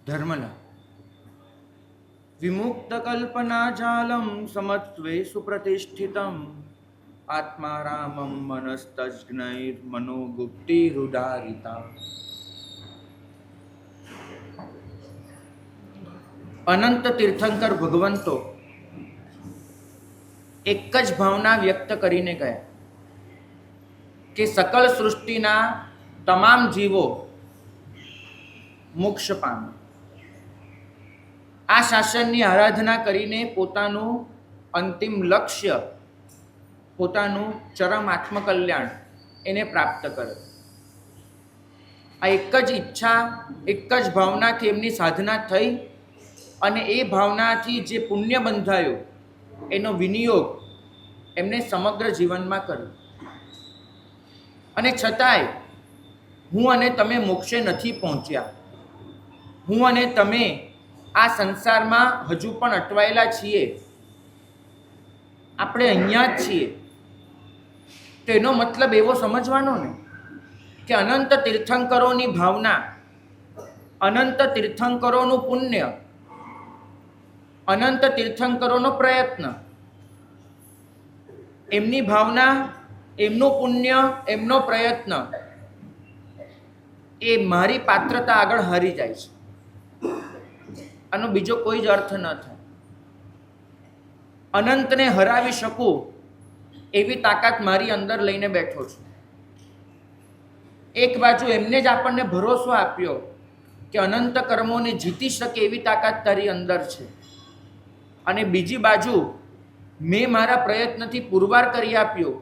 ધર્મલા વિમુક્ત કલ્પના જાલમ સમત્વે સુપ્રતિષ્ઠિતમ આત્મારામમ મનસ્તજ્ઞૈર મનોગુપ્તિ રૂડારિતા. અનંત તીર્થંકર ભગવંતો એક જ ભાવના વ્યક્ત કરીને ગયા કે સકલ સૃષ્ટિના તમામ જીવો મોક્ષ પામે. આ શાસનની આરાધના કરીને પોતાનું અંતિમ લક્ષ્ય, પોતાનું ચરમ આત્મકલ્યાણ એને પ્રાપ્ત કરે. આ એક જ ઈચ્છા, એક જ ભાવનાથી એમની સાધના થઈ અને એ ભાવનાથી જે પુણ્ય બંધાયું એનો વિનિયોગ એમને સમગ્ર જીવનમાં કર્યો. અને છતાંય હું અને તમે મોક્ષે નથી પહોંચ્યા. હું અને તમે આ સંસારમાં હજુ પણ અટવાયેલા છીએ. આપણે અહીંયા જ છીએ. તો એનો મતલબ એવો સમજવાનો ને કે અનંત તીર્થંકરોની ભાવના, અનંત તીર્થંકરોનું પુણ્ય, અનંત તીર્થંકરોનો પ્રયત્ન, એમની ભાવના, એમનું પુણ્ય, એમનો પ્રયત્ન એ મારી પાત્રતા આગળ હારી જાય છે. આનો બીજો કોઈ જ અર્થ ન થાય. અનંતને હરાવી શકું એવી તાકાત મારી અંદર લઈને બેઠો છું. એક બાજુ એમને જ આપણને ભરોસો આપ્યો કે અનંત કર્મોને જીતી શકે એવી તાકાત તારી અંદર છે, અને બીજી બાજુ મેં મારા પ્રયત્નથી પુરવાર કરી આપ્યો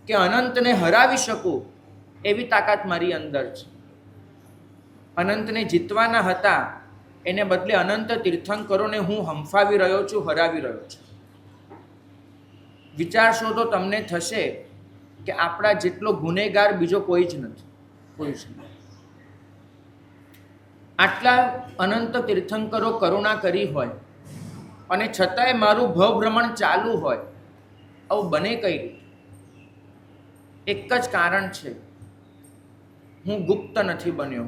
કે અનંતને હરાવી શકું એવી તાકાત મારી અંદર છે. અનંતને જીતવાના હતા, એને બદલે અનંત તીર્થંકરોને હું હંફાવી રહ્યો છું, હરાવી રહ્યો છું. વિચારશો તો તમને થશે કે આપણા જેટલો ગુનેગાર બીજો કોઈ જ નથી, કોઈ જ નથી. આટલા અનંત તીર્થંકરો કરુણા કરી હોય અને છતાંય મારું ભવભ્રમણ ચાલુ હોય, આવું બને કઈ રીતે? એક જ કારણ છે, હું ગુપ્ત નથી બન્યો,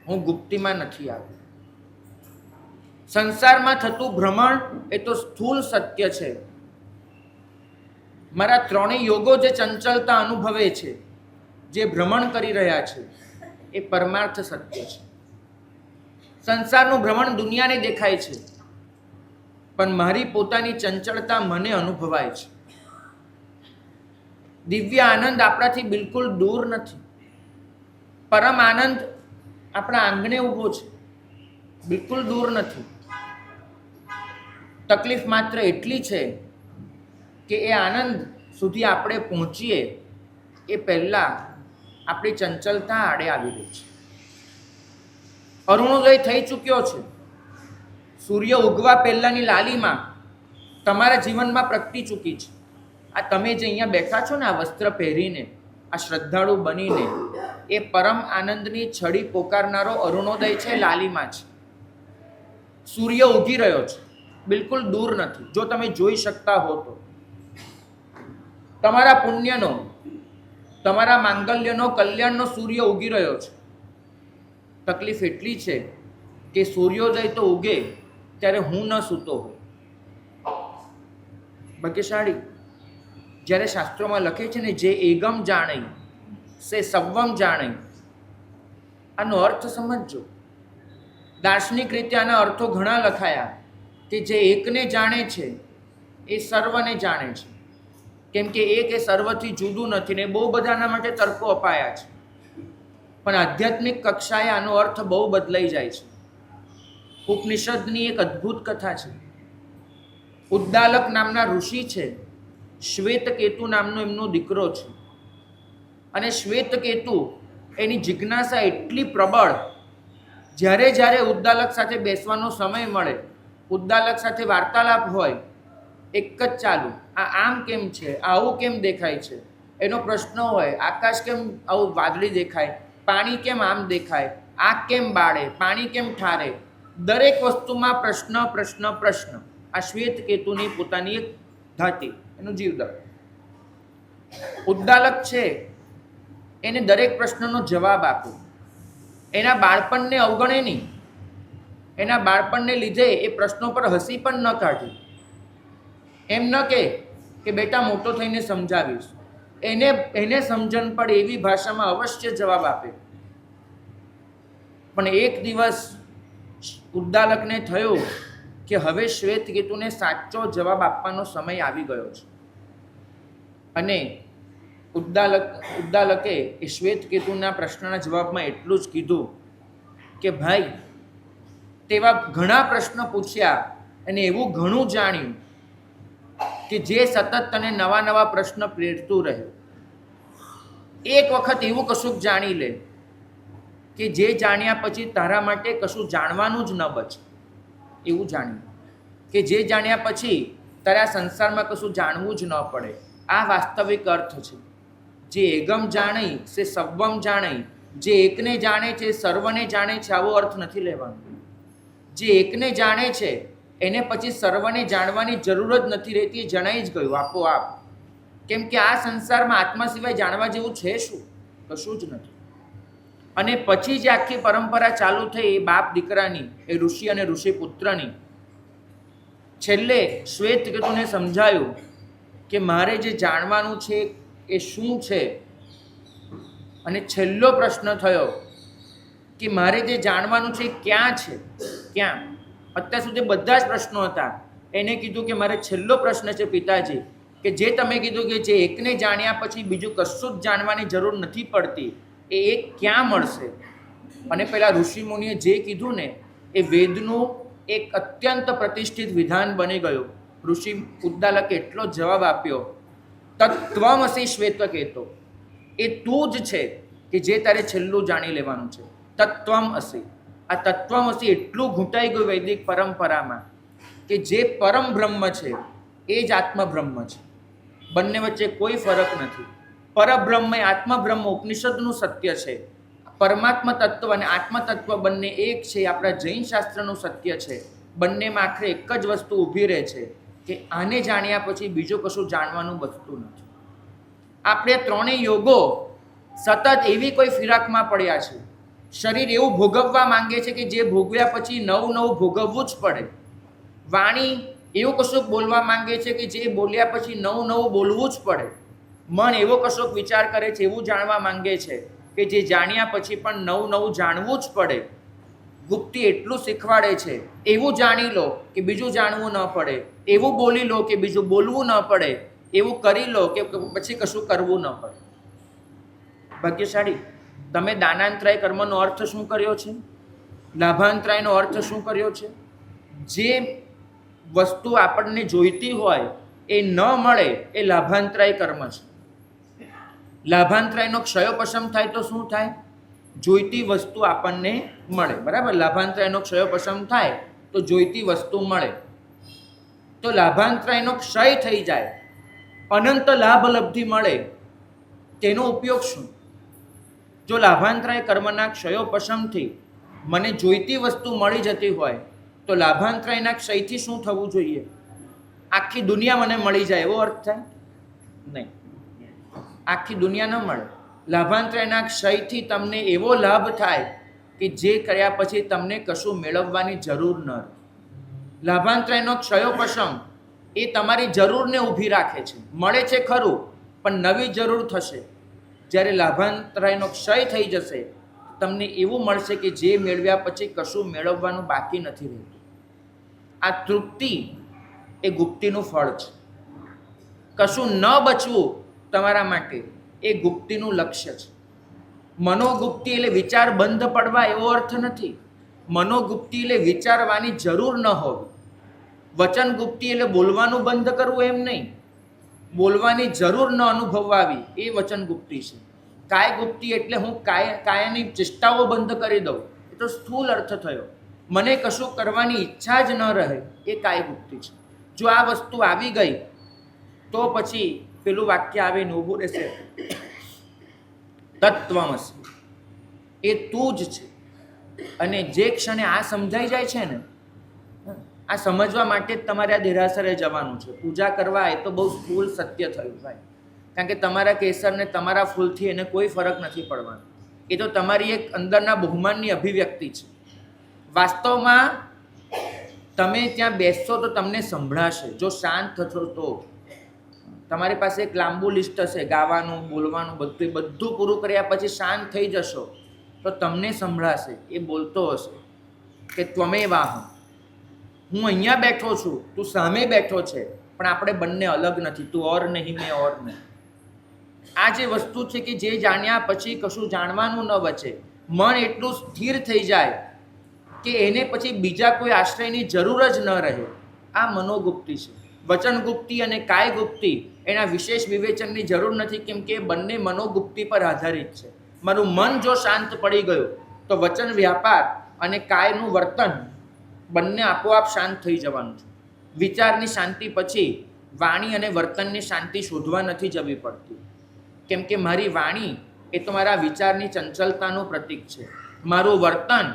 હું ગુપ્તિમાં નથી આવ્યો. સંસારમાં થતું ભ્રમણ એ તો સ્થૂળ સત્ય છે. મારા ત્રણેય યોગો જે ચંચલતા અનુભવે છે, જે ભ્રમણ કરી રહ્યા છે, એ પરમાર્થ સત્ય છે. સંસારનું ભ્રમણ દુનિયાને દેખાય છે, પણ મારી પોતાની ચંચળતા મને અનુભવાય છે. દિવ્ય આનંદ આપણાથી બિલકુલ દૂર નથી. પરમ આનંદ આપણા આંગણે ઊભો છે, બિલકુલ દૂર નથી. તકલીફ માત્ર એટલી છે કે એ આનંદ સુધી આપણે પહોંચીએ એ પહેલાં આપણી ચંચલતા આડે આવી રહી છે. અરુણોદય થઈ ચૂક્યો છે. સૂર્ય ઉગવા પહેલાંની લાલીમાં તમારા જીવનમાં પ્રગટી ચૂકી છે. આ તમે જે અહીંયા બેઠા છો ને, આ વસ્ત્ર પહેરીને, આ શ્રદ્ધાળુ બનીને, એ પરમ આનંદની છડી પોકારનારો અરુણોદય છે, લાલીમાં છે. સૂર્ય ઉગી રહ્યો છે, બિલકુલ દૂર નથી. જો તમે જોઈ શકતા હો તો તમારા પુણ્યનો, તમારા માંગલ્યનો, કલ્યાણનો સૂર્ય ઉગી રહ્યો છે. તકલીફ એટલી છે કે સૂર્યોદય તો ઉગે ત્યારે હું ન સૂતો હોય. ભાગ્યશાળી. જ્યારે શાસ્ત્રોમાં લખે છે ને, જે એગમ જાણે સે સવ્વમ જાણે, આનો અર્થ સમજજો. દાર્શનિક રીતે આના અર્થો ઘણા લખાયા કે જે એકને જાણે છે એ સર્વને જાણે છે. કેમ કે એક એ સર્વથી જુદું નથી ને બહુ બધાના માટે તર્કો અપાયા છે. પણ આધ્યાત્મિક કક્ષાએ આનો અર્થ બહુ બદલાઈ જાય છે. ઉપનિષદની એક અદ્ભુત કથા છે. ઉદ્દાલક નામના ઋષિ છે, શ્વેતકેતુ નામનો એમનો દીકરો છે. અને શ્વેતકેતુ એની જિજ્ઞાસા એટલી પ્રબળ, જ્યારે જ્યારે ઉદ્દાલક સાથે બેસવાનો સમય મળે, ઉદ્દાલક સાથે વાર્તાલાપ હોય, એક જ ચાલુ. આ આમ કેમ છે, આવું કેમ દેખાય છે, એનો પ્રશ્ન હોય. આકાશ કેમ આવું વાદળી દેખાય, પાણી કેમ આમ દેખાય, આગ કેમ બાળે, પાણી કેમ ઠારે, દરેક વસ્તુમાં પ્રશ્ન પ્રશ્ન પ્રશ્ન. આ શ્વેતકેતુની પોતાની એક ધાતી, એનું જીવદળ. ઉદ્દાલક છે એને દરેક પ્રશ્નનો જવાબ આપો. એના બાળપણને અવગણે નહીં, એના બાળપણને લીધે એ પ્રશ્નો પર હસી પણ ન કાઢી. એમ ન કે બેટા મોટો થઈને સમજાવીશ, એને સમજણ પડે એવી ભાષામાં અવશ્ય જવાબ આપે. પણ એક દિવસ ઉદ્દાલકને થયું કે હવે શ્વેતકેતુને સાચો જવાબ આપવાનો સમય આવી ગયો છે. અને ઉદ્દાલકે એ શ્વેતકેતુના પ્રશ્નના જવાબમાં એટલું જ કીધું કે ભાઈ, તેવા ઘણા પ્રશ્નો પૂછ્યા અને એવું ઘણું જાણ્યું કે જે સતત તને નવા નવા પ્રશ્ન પ્રેરતું રહ્યું. એક વખત એવું કશુંક જાણી લે કે જે જાણ્યા પછી તારા માટે કશું જાણવાનું જ ન બચે. એવું જાણ્યું કે જે જાણ્યા પછી તારા સંસારમાં કશું જાણવું જ ન પડે. આ વાસ્તવિક અર્થ છે. જે એગમ જાણી સે સર્વમ જાણી, જે એકને જાણે છે સર્વને જાણે છે, આવો અર્થ નથી લેવાનો. જે એકને જાણે છે એને પછી સર્વને જાણવાની જરૂર જ નથી રહેતી, એ જણાઈ જ ગયું આપોઆપ. કેમ કે આ સંસારમાં આત્મા સિવાય જાણવા જેવું છે શું? કશું જ નથી. અને પછી જે આખી પરંપરા ચાલુ થઈ એ બાપ દીકરાની, એ ઋષિ અને ઋષિ પુત્રની, છેલ્લે શ્વેતકેતુને સમજાયું કે મારે જે જાણવાનું છે એ શું છે. અને છેલ્લો પ્રશ્ન થયો કે મારે જે જાણવાનું છે એ ક્યાં છે, ક્યાં? અત્યાર સુધી બધા જ પ્રશ્નો હતા. એને કીધું કે મારે છેલ્લો પ્રશ્ન છે પિતાજી, કે જે તમે કીધું કે જે એકને જાણ્યા પછી બીજું કશું જ જાણવાની જરૂર નથી પડતી, એ એક ક્યાં મળશે? અને પેલા ઋષિમુનિએ જે કીધું ને એ વેદનું એક અત્યંત પ્રતિષ્ઠિત વિધાન બની ગયું. ઋષિ ઉદ્દાલકે એટલો જવાબ આપ્યો, તત્વમસી શ્વેતકેતો, એ તું જ છે કે જે તારે છેલ્લું જાણી લેવાનું છે. તત્વમસી. આ તત્વમસી એટલું ઘૂંટાઈ ગયું વૈદિક પરંપરામાં કે જે પરમ બ્રહ્મ છે એ જ આત્મબ્રહ્મ છે. બંને વચ્ચે કોઈ ફરક નથી. પરબ્રહ્મ એ આત્મબ્રહ્મ ઉપનિષદનું સત્ય છે. પરમાત્મા તત્વ અને આત્મતત્વ બંને એક છે, આપણા જૈન શાસ્ત્રનું સત્ય છે. બંનેમાં આખરે એક જ વસ્તુ ઊભી રહે છે કે આને જાણ્યા પછી બીજું કશું જાણવાનું બચતું નથી. આપણે ત્રણેય યોગો સતત એવી કોઈ ફિરાકમાં પડ્યા છે. શરીર એવું ભોગવવા માંગે છે કે જે ભોગવ્યા પછી નવું નવું ભોગવવું જ પડે. વાણી એવું કશુંક બોલવા માંગે છે કે જે બોલ્યા પછી નવું નવું બોલવું જ પડે. મન એવો કશોક વિચાર કરે છે, એવું જાણવા માંગે છે કે જે જાણ્યા પછી પણ નવું નવું જાણવું જ પડે. ગુપ્તી એટલું શીખવાડે છે, એવું જાણી લો કે બીજું જાણવું ન પડે, એવું બોલી લો કે બીજું બોલવું ન પડે, એવું કરી લો કે પછી કશું કરવું ન પડે. ભાગ્યશાળી. તમે દાનાંતરાય કર્મનો અર્થ શું કર્યો છે? લાભાંતરાયનો અર્થ શું કર્યો છે? જે વસ્તુ આપણને જોઈતી હોય એ ન મળે એ લાભાંતરાય કર્મ છે. લાભાંતરાયનો ક્ષયોપશમ થાય તો શું થાય? જોઈતી વસ્તુ આપણને મળે. બરાબર? લાભાંતરાયનો ક્ષયોપશમ થાય તો જોઈતી વસ્તુ મળે. તો લાભાંતરાયનો ક્ષય થઈ જાય, અનંત લાભ લબ્ધિ મળે, તેનો ઉપયોગ શું? જો લાભાંતરાય કર્મના ક્ષયોપશમથી મને જોઈતી વસ્તુ મળી જતી હોય તો લાભાંતરાયના ક્ષયથી શું થવું જોઈએ? આખી દુનિયા મને મળી જાય એવો અર્થ થાય? નહીં, આખી દુનિયા ન મળે. લાભાંતરાયના ક્ષયથી તમને એવો લાભ થાય કે જે કર્યા પછી તમને કશું મેળવવાની જરૂર ન રહે. લાભાંતરાયનો ક્ષયોપશમ એ તમારી જરૂરને ઊભી રાખે છે. મળે છે ખરું, પણ નવી જરૂર થશે. જ્યારે લાભાંતરાયનો ક્ષય થઈ જશે તમને એવું મળશે કે જે મેળવ્યા પછી કશું મેળવવાનું બાકી નથી રહેતું. આ તૃપ્તિ એ ગુપ્તિનું ફળ છે. કશું ન બચવું તમારા માટે એ ગુપ્તિનું લક્ષ્ય છે. મનોગુપ્તિ એટલે વિચાર બંધ પડવા એવો અર્થ નથી. મનોગુપ્તિ એટલે વિચારવાની જરૂર ન હોવી. વચન ગુપ્તિ એટલે બોલવાનું બંધ કરવું એમ નહીં. બોલવાની જરૂર ન અનુભવવી એ વચન ગુપ્તિ છે. કાય ગુપ્તિ એટલે હું કાયાની ચેષ્ટાઓ બંધ કરી દઉં, એ તો સ્થૂલ અર્થ થયો. મને કશું કરવાની ઈચ્છા જ ન રહે એ કાય ગુપ્તિ છે. જો આ વસ્તુ આવી ગઈ તો પછી પેલું વાક્ય આવીને ઊભું રહેશે, તત્વમસી, એ તું જ છે. અને જે ક્ષણે આ સમજાઈ જાય છે ને, આ સમજવા માટે જ તમારે આ દેરાસરે જવાનું છે. પૂજા કરવા એ તો બહુ સ્થૂલ સત્ય થયું ભાઈ. કારણ કે તમારા કેસરને તમારા ફૂલથી એને કોઈ ફરક નથી પડવાનો. એ તો તમારી એક અંદરના બહુમાનની અભિવ્યક્તિ છે. વાસ્તવમાં તમે ત્યાં બેસશો તો તમને સંભળાશે, જો શાંત થશો તો. તમારી પાસે એક લાંબુ લિસ્ટ હશે, ગાવાનું, બોલવાનું, બધું પૂરું કર્યા પછી શાંત થઈ જશો તો તમને સંભળાશે. એ બોલતો હશે કે ત્વમેવાહમ, હું અહીંયા બેઠો છું, તું સામે બેઠો છે, પણ આપણે બંને અલગ નથી, તું ઓર નહીં, મેં ઓર નહીં. આ જે વસ્તુ છે કે જે જાણ્યા પછી કશું જાણવાનું ન બચે, મન એટલું સ્થિર થઈ જાય કે એને પછી બીજા કોઈ આશ્રયની જરૂર જ ન રહે. આ મનોગુપ્તિ છે. વચનગુપ્તિ અને કાયગુપ્તિ એના વિશેષ વિવેચનની જરૂર નથી, કેમ કે બંને મનોગુપ્તિ પર આધારિત છે. મારું મન જો શાંત પડી ગયું તો વચન વ્યાપાર અને કાયનું વર્તન બંને આપોઆપ શાંત થઈ જવાનું છે. વિચારની શાંતિ પછી વાણી અને વર્તનની શાંતિ શોધવા નથી જવી પડતી, કેમ કે મારી વાણી એ તો મારા વિચારની ચંચલતાનું પ્રતીક છે, મારું વર્તન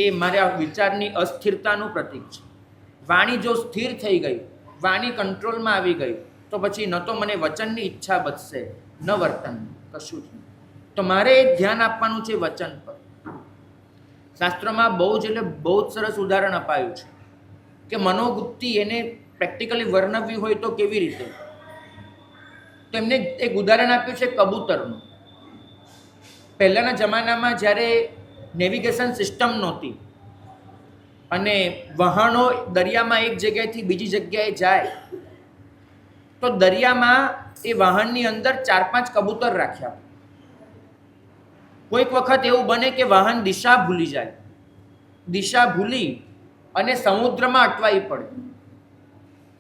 એ મારા વિચારની અસ્થિરતાનું પ્રતીક છે. વાણી જો સ્થિર થઈ ગઈ, વાણી કંટ્રોલમાં આવી ગઈ, તો પછી ન તો મને વચનની ઈચ્છા બચશે, ન વર્તનની, કશું જ નહીં. તો મારે ધ્યાન આપવાનું છે વચન પર. શાસ્ત્રોમાં બહુ જ સરસ ઉદાહરણ અપાયું છે કે મનોગુપ્તિ એને પ્રેક્ટિકલી વર્ણવવી હોય તો કેવી રીતે. તો એમને એક ઉદાહરણ આપ્યું છે કબૂતરનું. પહેલાંના જમાનામાં જ્યારે નેવિગેશન સિસ્ટમ નહોતી અને વહાણો દરિયામાં એક જગ્યાએથી બીજી જગ્યાએ જાય, તો દરિયામાં એ વાહનની અંદર 4-5 કબૂતર રાખ્યા. કોઈક વખત એવું બને કે વાહન દિશા ભૂલી જાય, દિશા ભૂલી અને સમુદ્રમાં અટવાઈ પડે.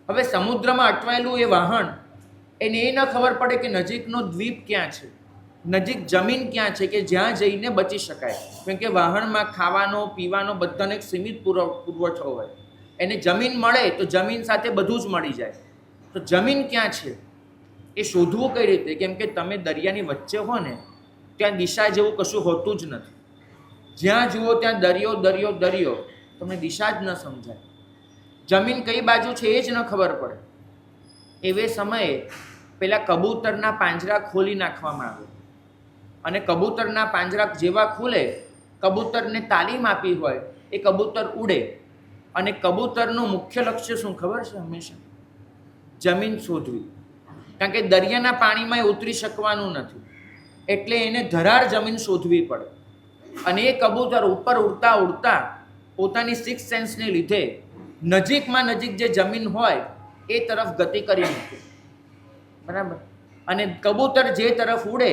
હવે સમુદ્રમાં અટવાયેલું એ વાહન, એને એ ન ખબર પડે કે નજીકનો દ્વીપ ક્યાં છે, નજીક જમીન ક્યાં છે કે જ્યાં જઈને બચી શકાય. કેમ કે વાહનમાં ખાવાનો પીવાનો બધાને એક સીમિત પુરવઠો હોય. એને જમીન મળે તો જમીન સાથે બધું જ મળી જાય. તો જમીન ક્યાં છે એ શોધવું કઈ રીતે? કેમ કે તમે દરિયાની વચ્ચે હો ને, ત્યાં દિશા જેવું કશું હોતું જ નથી. જ્યાં જુઓ ત્યાં દરિયો દરિયો દરિયો, તમને દિશા જ ન સમજાય. જમીન કઈ બાજુ છે એ જ ન ખબર પડે. એવે સમયે પેલા કબૂતરના પાંજરા ખોલી નાખવામાં આવે અને કબૂતરના પાંજરા જેવા ખુલે, કબૂતરને તાલીમ આપી હોય, એ કબૂતર ઉડે. અને કબૂતરનું મુખ્ય લક્ષ્ય શું ખબર છે? હંમેશા જમીન શોધવી. કારણ કે દરિયાના પાણીમાં એ ઉતરી શકવાનું નથી, એટલે એને ધરાર જમીન શોધવી પડે. અને એ કબૂતર ઉપર ઉડતા ઉડતા પોતાની સિક્સ સેન્સને લીધે નજીકમાં નજીક જે જમીન હોય એ તરફ ગતિ કરી મૂકે. બરાબર? અને કબૂતર જે તરફ ઉડે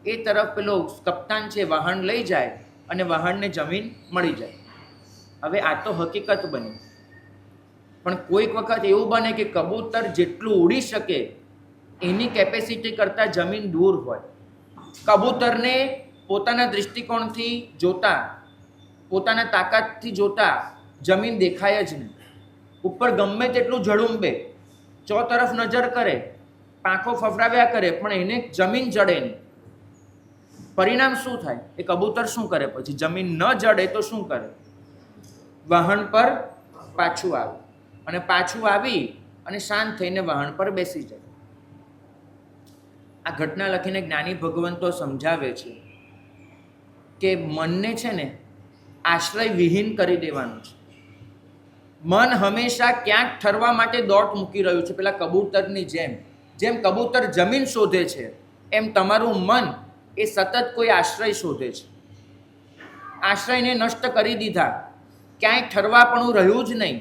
એ તરફ પેલો કપ્તાન છે વાહન લઈ જાય અને વાહનને જમીન મળી જાય. હવે આ તો હકીકત બની, પણ કોઈક વખત એવું બને કે કબૂતર જેટલું ઉડી શકે એની કેપેસિટી કરતાં જમીન દૂર હોય. કબૂતરને પોતાના દૃષ્ટિકોણથી જોતા, પોતાના તાકાતથી જોતા જમીન દેખાય જ નહીં. ઉપર ગમે તેટલું ઝડુંબે, તરફ નજર કરે, પાંખો ફફડાવ્યા કરે, પણ એને જમીન જડે નહીં. પરિણામ શું થાય? એ કબૂતર શું કરે પછી? જમીન ન જડે તો શું કરે? વાહન પર પાછું આવે અને પાછું આવી અને શાંત થઈને વાહન પર બેસી જાય. આ ઘટના લખીને જ્ઞાની ભગવંતો સમજાવે છે કે મનને છે ને આશ્રય વિહીન કરી દેવાનું છે. મન હંમેશા ક્યાંક ઠરવા માટે દોટ મૂકી રહ્યું છે. પેલા કબૂતરની જેમ કબૂતર જમીન શોધે છે, એમ તમારું મન એ સતત કોઈ આશ્રય શોધે છે. આશ્રયને નષ્ટ કરી દીધા, ક્યાંય ઠરવા પણ રહ્યું જ નહીં,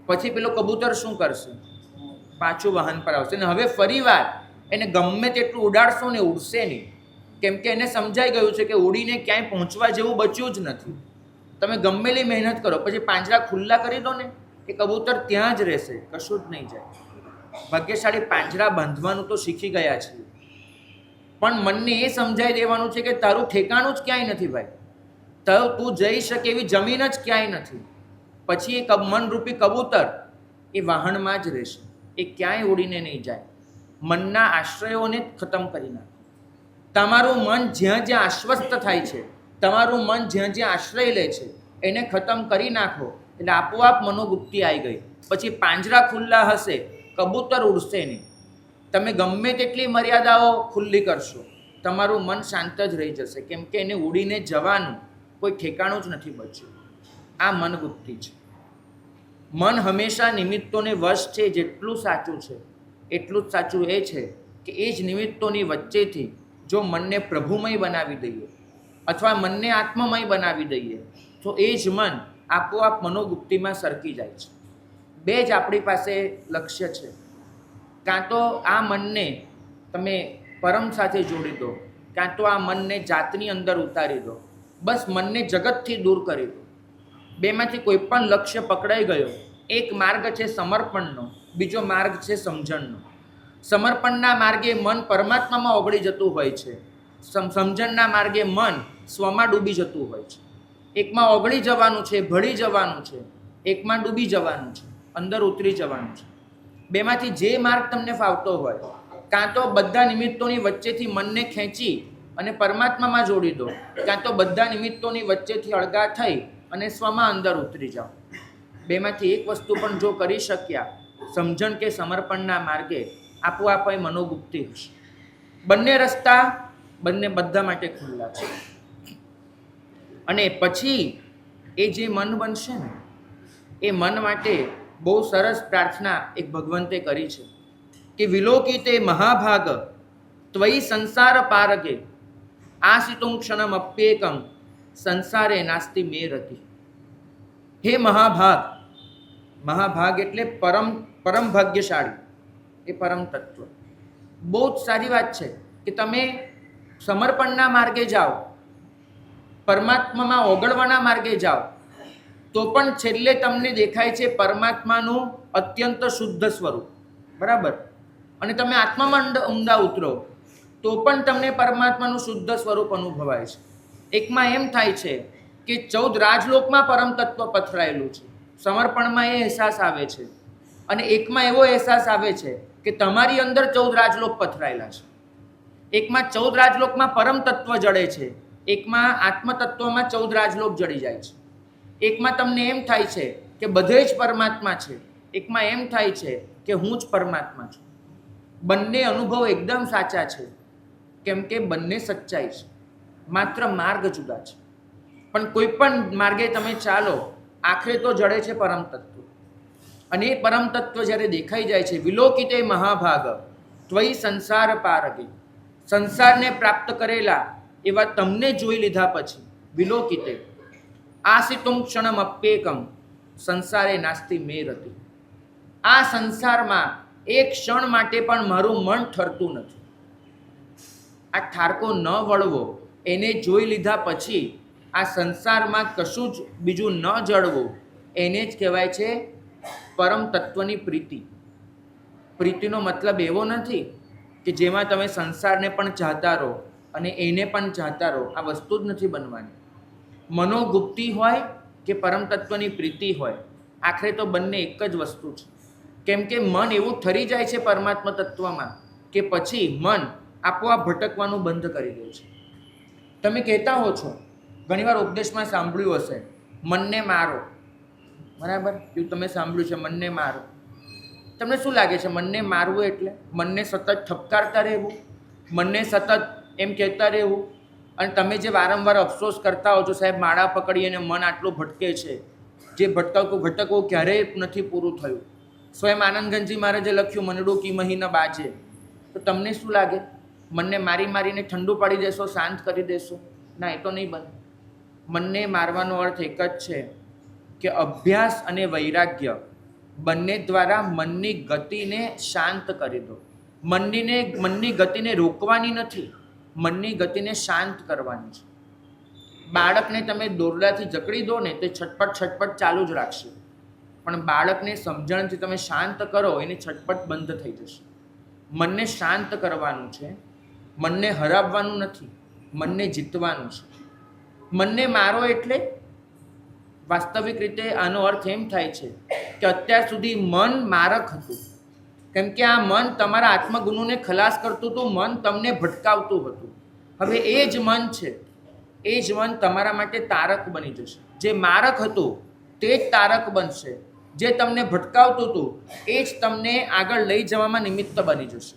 પછી પેલો કબૂતર શું કરશે? પાછું વાહન પર આવશે. અને હવે ફરીવાર એને ગમે તેટલું ઉડાડશો ને ઉડશે નહીં, કેમ કે એને સમજાઈ ગયું છે કે ઉડીને ક્યાંય પહોંચવા જેવું બચ્યું જ નથી. તમે ગમેલી મહેનત કરો, પછી પાંજરા ખુલ્લા કરી દો ને, એ કબૂતર ત્યાં જ રહેશે, કશું જ નહીં જાય. ભાગ્યશાળી પાંજરા બાંધવાનું તો શીખી ગયા છે, પણ મનને એ સમજાઈ દેવાનું છે કે તારું ઠેકાણું જ ક્યાંય નથી ભાઈ, તું જઈ શકે એવી જમીન જ ક્યાંય નથી. પછી એ મનરૂપી કબૂતર એ વાહનમાં જ રહેશે, એ ક્યાંય ઉડીને નહીં જાય. મનના આશ્રયોને ખતમ કરી નાખો. તમારું મન જ્યાં જ્યાં આશ્વસ્ત થાય છે, તમારું મન જ્યાં જ્યાં આશ્રય લે છે, એને ખતમ કરી નાખો એટલે આપોઆપ મનોગુપ્તિ આવી ગઈ. પછી પાંજરા ખુલ્લા હશે, કબૂતર ઉડશે નહીં. તમે ગમે તેટલી મર્યાદાઓ ખુલ્લી કરશો, તમારું મન શાંત જ રહી જશે, કેમ કે એને ઉડીને જવાનું કોઈ ઠેકાણું જ નથી બચ્યું. આ મન ગુપ્તિ છે. મન હંમેશા નિમિત્તોને વશ છે. જેટલું સાચું છે એટલું જ સાચું એ છે કે એ જ નિમિત્તોની વચ્ચેથી જો મનને પ્રભુમય બનાવી દઈએ અથવા મનને આત્મમય બનાવી દઈએ તો એ જ મન આપોઆપ મનોગુપ્તિમાં સરકી જાય છે. બે જ આપણી પાસે લક્ષ્ય છે. કાં તો આ મનને તમે પરમ સાથે જોડી દો, કાં તો આ મનને જાતની અંદર ઉતારી દો. બસ મનને જગતથી દૂર કરી દો. બેમાંથી કોઈ પણ લક્ષ્ય પકડાઈ ગયો. એક માર્ગ છે સમર્પણનો, બીજો માર્ગ છે સમજણનો. સમર્પણના માર્ગે મન પરમાત્મામાં ઓગળી જતું હોય છે. સમજણના માર્ગે મન સ્વમાં ડૂબી જતું હોય છે. એકમાં ઓગળી જવાનું છે, ભળી જવાનું છે, એકમાં ડૂબી જવાનું છે, અંદર ઉતરી જવાનું છે. બેમાંથી જે માર્ગ તમને ફાવતો હોય, કાં તો બધા નિમિત્તોની વચ્ચેથી મનને ખેંચી અને પરમાત્મામાં જોડી દો, કાં તો બધા નિમિત્તોની વચ્ચેથી અળગા થઈ અને સ્વમાં અંદર ઉતરી જાઓ. બેમાંથી એક વસ્તુ પણ જો કરી શક્યા સમજણ કે સમર્પણના માર્ગે, આપોઆપ મનોગુપ્તિ હશે. બંને રસ્તા બંને બધા માટે ખુલ્લા છે. અને પછી એ જે મન બનશે ને, એ મન માટે બહુ સરસ પ્રાર્થના એક ભગવંતે કરી છે કે વિલોકિતે મહાભાગ ત્વયી સંસાર પારગે આસિતું ક્ષણમ અપ્યેકમ સંસારે નાસ્તિ મે રતિ. હે મહાભાગ, મહાભાગ એટલે પરમ ભાગ્યશાળી, એ પરમ તત્વ. બહુ જ સારી વાત છે કે તમે સમર્પણના માર્ગે જાઓ, પરમાત્મામાં ઓગળવાના માર્ગે જાઓ, તો પણ છેલ્લે તમને દેખાય છે પરમાત્માનું અત્યંત શુદ્ધ સ્વરૂપ, બરાબર. અને તમે આત્મામાં ઊંડા ઉતરો તો પણ તમને પરમાત્માનું શુદ્ધ સ્વરૂપ અનુભવાય છે. એકમાં એમ થાય છે કે 14 રાજલોકમાં પરમ તત્વ પથરાયેલું છે, સમર્પણમાં એ અહેસાસ આવે છે. અને એકમાં એવો અહેસાસ આવે છે કે તમારી અંદર 14 રાજલોક પથરાયેલા છે. એકમાં 14 રાજલોકમાં પરમ તત્વ જડે છે, એકમાં આત્મતત્વમાં 14 રાજલોક જડી જાય છે. એકમાં તમને એમ થાય છે કે બધે જ પરમાત્મા છે, એકમાં એમ થાય છે કે હું જ પરમાત્મા છું. બંને અનુભવ એકદમ સાચા છે, કેમ કે બંને સચ્ચાઈ છે, માત્ર માર્ગ જુદા છે. પણ કોઈ પણ માર્ગે તમે ચાલો, આખરે તો જડે છે પરમ તત્વ. અને એ પરમ તત્વ જ્યારે દેખાઈ જાય છે, વિલોકિતે મહાભાગ ત્વયી સંસાર પારગે, સંસારને પ્રાપ્ત કરેલા એવા તમને જોઈ લીધા પછી વિલોકિતે આસિતું ક્ષણમ અપ્યેકમ સંસારે નાસ્તિ મે રતિ. આ સંસારમાં એક ક્ષણ માટે પણ મારું મન ઠરતું નથી. આ ઠારકો ન વળવો, એને જોઈ લીધા પછી આ સંસારમાં કશું જ બીજું ન જળવું, એને જ કહેવાય છે પરમ તત્વની પ્રીતિ. પ્રીતિનો મતલબ એવો નથી કે જેમાં તમે સંસારને પણ ચાહતા રહો અને એને પણ ચાહતા રહો. આ વસ્તુ જ નથી બનવાની. મનોગુપ્તિ હોય કે પરમ તત્વની પ્રીતિ હોય, આખરે તો બંને એક જ વસ્તુ છે. કેમ કે મન એવું ઠરી જાય છે પરમાત્મા તત્વમાં કે પછી મન આપોઆપ ભટકવાનું બંધ કરી દે છે. તમે કહેતા હો છો, ઘણીવાર ઉપદેશમાં સાંભળ્યું હશે, મનને મારો, બરાબર? એવું તમે સાંભળ્યું છે, મનને મારો. તમને શું લાગે છે મનને મારવું એટલે? મનને સતત ઠપકારતા રહેવું, મનને સતત એમ કહેતા રહેવું? અને તમે જે વારંવાર અફસોસ કરતા હો છો, સાહેબ માળા પકડી અને મન આટલું ભટકે છે, જે ભટકવું ક્યારેય નથી પૂરું થયું. સ્વયં આનંદગંજી મહારાજે લખ્યું મનડું કી મહિના બાજે. તો તમને શું લાગે, મનને મારી મારીને ઠંડુ પાડી દેશો, શાંત કરી દેશો? ના, એ તો નહીં બને. મનને મારવાનો અર્થ એક જ છે કે અભ્યાસ અને વૈરાગ્ય બંને દ્વારા મનની ગતિને શાંત કરી દો. મનની ગતિને રોકવાની નથી, મનની ગતિને શાંત કરવાની છે. બાળકને તમે દોરડાથી જકડી દો ને, તે છટપટ ચાલુ જ રાખશે. પણ બાળકને સમજણથી તમે શાંત કરો, એની છટપટ બંધ થઈ જશે. મનને શાંત કરવાનું છે, મનને હરાવવાનું નથી, મનને જીતવાનું છે. મનને મારો એટલે વાસ્તવિક રીતે આનો અર્થ એમ થાય છે કે અત્યાર સુધી મન મારક હતું. કેમ કે આ મન તમારા આત્મગુણોને ખલાસ કરતું હતું, મન તમને ભટકાવતું હતું. હવે એ જ મન છે, એ જ મન તમારા માટે તારક બની જશે. જે મારક હતું તે જ તારક બનશે, જે તમને ભટકાવતું હતું એ જ તમને આગળ લઈ જવામાં નિમિત્ત બની જશે.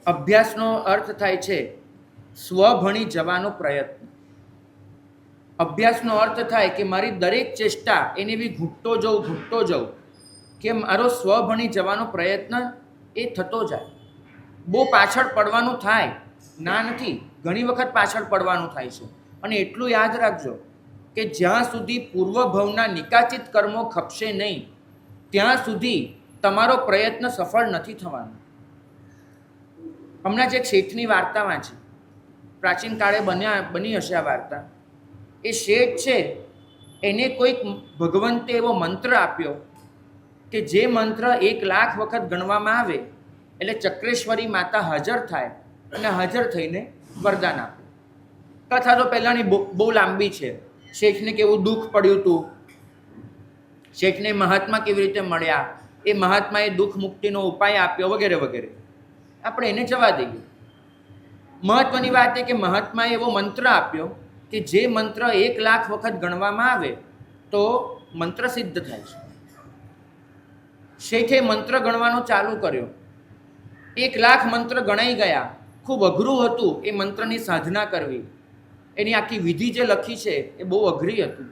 અભ્યાસનો અર્થ થાય છે સ્વ ભણી જવાનો પ્રયત્ન. અભ્યાસનો અર્થ થાય કે મારી દરેક ચેષ્ટા એને બી ઘૂંટતો જાઉં કે મારો સ્વ ભણી જવાનો પ્રયત્ન એ થતો જાય. બહુ પાછળ પડવાનું થાય ના નથી, ઘણી વખત પાછળ પડવાનું થાય છે. અને એટલું યાદ રાખજો કે જ્યાં સુધી પૂર્વભવના નિકાચિત કર્મો ખપશે નહીં ત્યાં સુધી તમારો પ્રયત્ન સફળ નથી થવાનો. હમણાં જ એક શેઠની વાર્તા વાંચી, પ્રાચીન કાળે બની હશે આ વાર્તા. એ શેઠ છે એને કોઈક ભગવંતે એવો મંત્ર આપ્યો કે જે મંત્ર 1,00,000 વખત ગણવામાં આવે એટલે ચક્રેશ્વરી માતા હાજર થાય અને હાજર થઈને વરદાન આપે. કથા તો પહેલાંની બહુ લાંબી છે. શેઠને કેવું દુઃખ પડ્યું હતું, શેઠને મહાત્મા કેવી રીતે મળ્યા, એ મહાત્માએ દુઃખ મુક્તિનો ઉપાય આપ્યો વગેરે વગેરે. આપણે એને જવા દઈએ. મહત્વની વાત એ કે મહાત્માએ એવો મંત્ર આપ્યો કે જે મંત્ર 1,00,000 વખત ગણવામાં આવે તો મંત્ર સિદ્ધ થાય છે. શેઠે મંત્ર ગણવાનો ચાલુ કર્યો. 1,00,000 મંત્ર ગણાઈ ગયા. ખૂબ અઘરું હતું એ મંત્રની સાધના કરવી. એની આખી વિધિ જે લખી છે એ બહુ અઘરી હતી.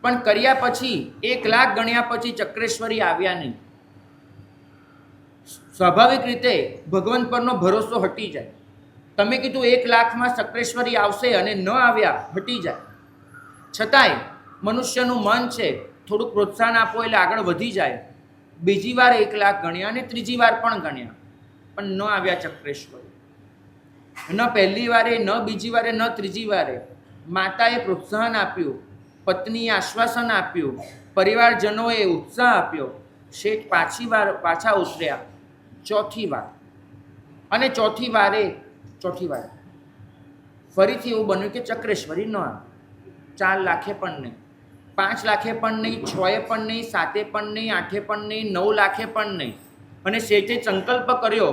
પણ કર્યા પછી 1,00,000 ગણ્યા પછી ચક્રેશ્વરી આવ્યા નહીં. સ્વાભાવિક રીતે ભગવાન પરનો ભરોસો હટી જાય. તમે કીધું 1,00,000માં ચક્રેશ્વરી આવશે અને ન આવ્યા હટી જાય. છતાંય મનુષ્યનું મન છે, થોડુંક પ્રોત્સાહન આપો એટલે આગળ વધી જાય. બીજી વાર 1,00,000 ગણ્યા અને ત્રીજી વાર પણ ગણ્યા પણ ન આવ્યા ચક્રેશ્વરી. ન પહેલી વારે, ન બીજી વારે, ન ત્રીજી વારે. માતાએ પ્રોત્સાહન આપ્યું, પત્નીએ આશ્વાસન આપ્યું, પરિવારજનોએ ઉત્સાહ આપ્યો. શેઠ પાછા ઉતર્યા ચોથી વાર. અને ચોથી વારે ફરીથી એવું બન્યું કે ચક્રેશ્વરી ન આવે. 4,00,000 પણ નહીં, 5,00,000 પણ નહીં, 6 પણ નહીં, 7 પણ નહીં, 8 પણ નહીં, 9,00,000 પણ નહીં. અને શેઠે સંકલ્પ કર્યો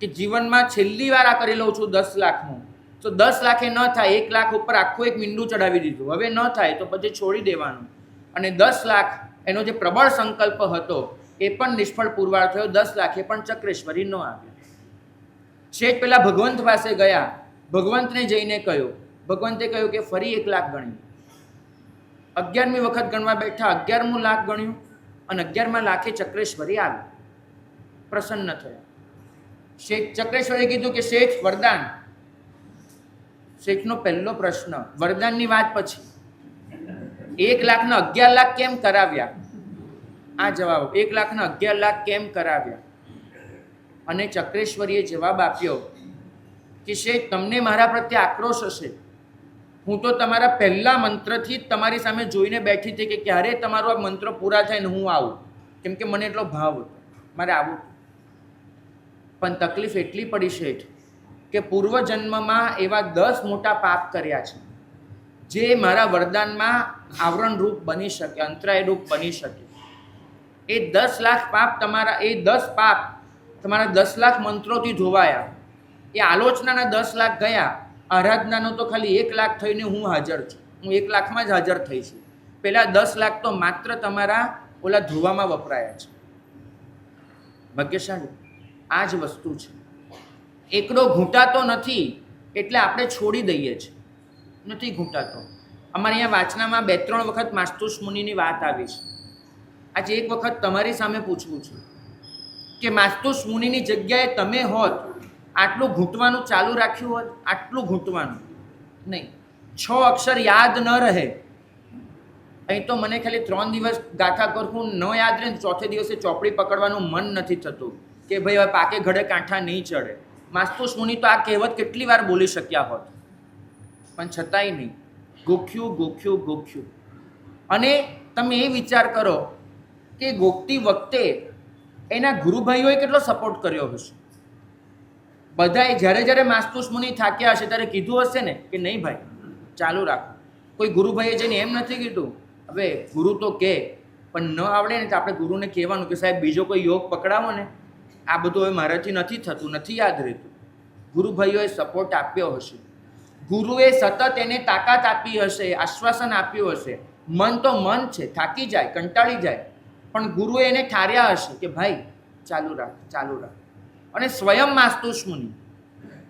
કે જીવનમાં છેલ્લી વાર આ કરી લઉં છું 10,00,000નું. તો 10,00,000 ન થાય, 1,00,000 ઉપર આખું એક મીંડું ચડાવી દીધું. હવે ન થાય તો પછી છોડી દેવાનું. અને 10,00,000 એનો જે પ્રબળ સંકલ્પ હતો એ પણ નિષ્ફળ પુરવાર થયો. 10,00,000 પણ ચક્રેશ્વરી ન આવ્યા. શેઠ પેલા ભગવંત પાસે ગયા. ભગવંતને જઈને કહ્યું. ભગવંતે કહ્યું કે ફરી 1,00,000 ગણ્યું. 11મી વખત ગણવા બેઠા, 11મું લાખ ગણ્યું અને 11મા લાખે ચક્રેશ્વરી આવી. પ્રસન્ન થયા. શેઠ ચક્રેશ્વરી કીધું કે શેઠ વરદાન. શેઠનો પહેલો પ્રશ્ન વરદાનની વાત પછી 1,00,000 11,00,000 કેમ કરાવ્યા? આ જવાબ 1,00,000 11,00,000 કેમ કરાવ્યા? અને ચક્રેશ્વરીએ જવાબ આપ્યો કે શેઠ તમને મારા પ્રત્યે આક્રોશ હશે. હું તો તમારા પહેલા મંત્રથી જ તમારી સામે જોઈને બેઠી હતી કે ક્યારે તમારો આ મંત્ર પૂરા થાય ને હું આવું, કેમ કે મને એટલો ભાવ હતો, મારે આવું. પણ તકલીફ એટલી પડી શેઠ કે પૂર્વજન્મમાં એવા 10 મોટા પાપ કર્યા છે જે મારા વરદાનમાં આવરણ રૂપ બની શકે, અંતરાય રૂપ બની શકે. એ 10,00,000 પાપ તમારા 10,00,000 મંત્રોથી ધોવાયા. એ આલોચનાના 10,00,000 ગયા. આરાધનાનો તો ખાલી 1,00,000 થઈને હું હાજર છું. હું 1,00,000માં જ હાજર થઈ છું. પેલા 10,00,000 તો માત્ર તમારા ઓલા ધોવામાં વપરાયા છે. ભાગ્યશાળી આ જ વસ્તુ છે. એકડો ઘૂંટાતો નથી એટલે આપણે છોડી દઈએ છીએ. નથી ઘૂંટાતો. અમારે અહીંયા વાંચનામાં 2-3 વખત માસ્તુસ મુનિની વાત આવી છે. આજે એક વખત તમારી સામે પૂછવું છું કે માસ્તુસ મુનિની જગ્યાએ તમે હોત, આટલું ઘૂંટવાનું ચાલુ રાખ્યું હોત? આટલું ઘૂંટવાનું નહીં. 6 અક્ષર યાદ ન રહે. અહીં તો મને ખાલી 3 દિવસ ગાથા કરવું ન યાદ રહે, ચોથે દિવસે ચોપડી પકડવાનું મન નથી થતું કે ભાઈ હવે પાકે ઘડે કાંઠા નહીં ચડે. માસ્તુસ મુનિ તો આ કહેવત કેટલી વાર બોલી શક્યા હોત, પણ છતાંય નહીં. ગોખ્યું. અને તમે એ વિચાર કરો કે ગોખતી વખતે એના ગુરુભાઈઓએ કેટલો સપોર્ટ કર્યો હશે. બધાએ જ્યારે માસ્તુસ મુનિ થાક્યા હશે ત્યારે કીધું હશે ને કે નહીં ભાઈ ચાલુ રાખો. કોઈ ગુરુભાઈએ જઈને એમ નથી કીધું. હવે ગુરુ તો કહે પણ ન આવડે ને તો આપણે ગુરુને કહેવાનું કે સાહેબ બીજો કોઈ યોગ પકડાવો ને, આ બધું હવે મારાથી નથી થતું, નથી યાદ રહેતું. ગુરુભાઈઓએ સપોર્ટ આપ્યો હશે. ગુરુએ સતત એને તાકાત આપી હશે, આશ્વાસન આપ્યું હશે. મન તો મન છે, થાકી જાય, કંટાળી જાય, પણ ગુરુએ એને ઠાર્યા હશે કે ભાઈ ચાલુ રાખ. અને સ્વયં માસ્તુસ મુનિ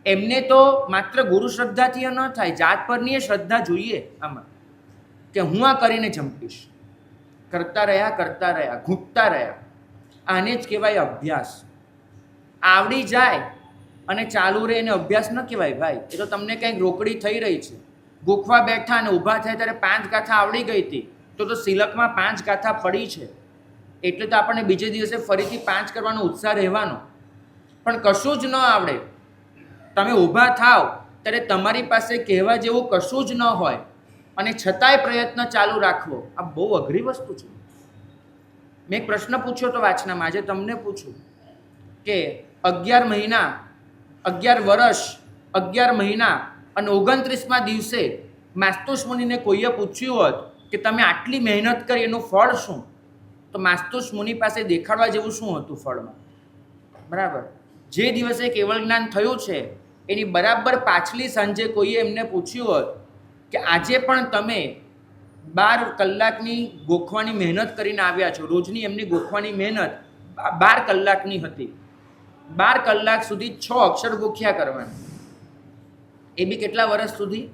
એમને તો માત્ર ગુરુ શ્રદ્ધાથી ન થાય, જાત પરની શ્રદ્ધા જોઈએ. આમાં કે હું આ કરીને જંપીશ. કરતા રહ્યા, ઘૂંટતા રહ્યા. આને જ કહેવાય અભ્યાસ. આવડી જાય અને ચાલુ રહે એને અભ્યાસ ન કહેવાય ભાઈ. એ તો તમને કંઈક રોકડી થઈ રહી છે. ગોખવા બેઠા અને ઊભા થાય ત્યારે 5 ગાથા આવડી ગઈ હતી, તો સિલકમાં 5 ગાથા પડી છે, એટલે તો આપણને બીજે દિવસે ફરીથી 5 કરવાનો ઉત્સાહ રહેવાનો. પણ કશું જ ન આવડે, તમે ઊભા થાવ ત્યારે તમારી પાસે કહેવા જેવું કશું જ ન હોય અને છતાંય પ્રયત્ન ચાલુ રાખવો, આ બહુ અઘરી વસ્તુ છે. મેં એક પ્રશ્ન પૂછ્યો તો વાંચનામાં, આજે તમને પૂછું કે 11 મહિના 11 વર્ષ 11 મહિના અને 29મા દિવસે માસ્તુસ મુનિને કોઈએ પૂછ્યું હોત કે તમે આટલી મહેનત કરી એનું ફળ શું, તો માસ્તુસ મુનિ પાસે દેખાડવા જેવું શું હતું ફળમાં? બરાબર. જે દિવસે કેવળ જ્ઞાન થયું છે એની બરાબર પાછલી સાંજે કોઈએ એમને પૂછ્યું હોત કે આજે પણ તમે 12 કલાકની ગોખવાની મહેનત કરીને આવ્યા છો. રોજની એમની ગોખવાની મહેનત 12 કલાકની હતી. 12 કલાક સુધી 6 અક્ષર ગોખ્યા કરવાના. એ બી કેટલા વર્ષ સુધી?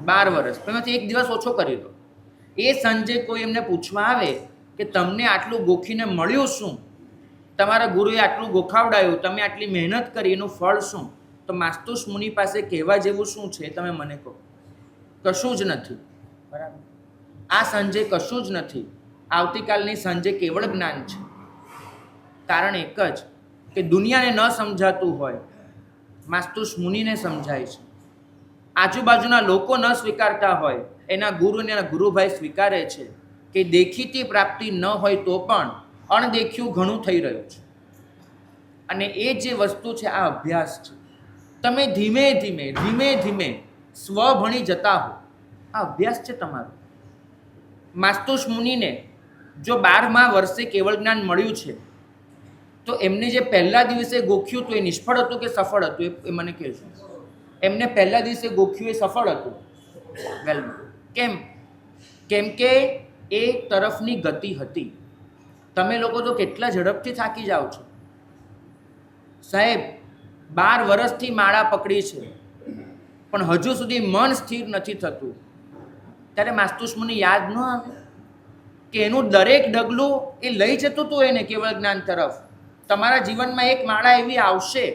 12 વર્ષ. એમાંથી એક દિવસ ઓછો કરી દો. એ સાંજે કોઈ એમને પૂછવા આવે કે તમને આટલું ગોખીને મળ્યું શું, તમારા ગુરુએ આટલું ગોખાવડાયું, તમે આટલી મહેનત કરી, એનું ફળ શું? તો માસ્તુસ મુનિ પાસે કહેવા જેવું શું છે તમે મને કહો? કશું જ નથી. બરાબર. આ સાંજે કશું જ નથી. આવતીકાલની સાંજે કેવળ જ્ઞાન છે. કારણ એક જ કે દુનિયાને ન સમજાતું હોય, માસ્તુસ મુનિને સમજાય છે. આજુબાજુના લોકો ન સ્વીકારતા હોય, એના ગુરુ અને એના ગુરુભાઈ સ્વીકારે છે કે દેખીતી પ્રાપ્તિ ન હોય તો પણ અણદેખ્યું ઘણું થઈ રહ્યું છે. અને એ જે વસ્તુ છે આ અભ્યાસ છે. તમે ધીમે ધીમે સ્વ ભણી જતા હો, આ અભ્યાસ છે તમારો. માસ્તુસ મુનિને જો 12મા વર્ષે કેવળ જ્ઞાન મળ્યું છે, તો એમને જે પહેલા દિવસે ગોખ્યું હતું એ નિષ્ફળ હતું કે સફળ હતું? એ મને કહેજો. એમને પહેલા દિવસે ગોખ્યું એ સફળ હતું. વેલ, કેમ કે એ તરફની ગતિ હતી. તમે લોકો તો કેટલા ઝડપથી થાકી જાઓ છો સાહેબ. 12 વર્ષથી માળા પકડી છે પણ હજુ સુધી મન સ્થિર નથી થતું. ત્યારે માસ્તુસ મુનિ યાદ ન આવે કે એનું દરેક ડગલું એ લઈ જતું હતું એને કેવળ જ્ઞાન તરફ. તમારા જીવનમાં એક માળા એવી આવશે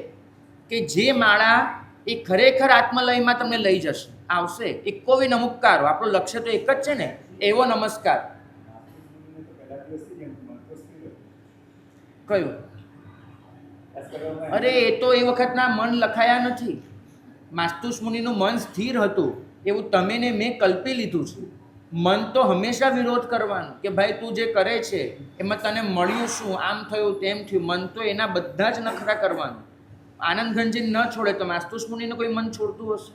કે જે માળા એ ખરેખર આત્મલયમાં તમને લઈ જશે. આવશે. એક કોઈ નમસ્કાર, આપણું લક્ષ્ય તો એક જ છે ને, એવો નમસ્કાર. કયું? અરે એ તો એ વખતના મન લખાયા નથી. માસ્તુસ મુનિનું મન સ્થિર હતું એવું તમે ને મેં કલ્પી લીધું છે. મન તો હંમેશા વિરોધ કરવાનું કે ભાઈ તું જે કરે છે એમાં તને મળ્યું શું, આમ થયું તેમ થયું. મન તો એના બધા જ નખરા કરવાનું. આનંદ ઘનજી ન છોડે તો માસ્તુસ મુનિને કોઈ મન છોડતું હશે?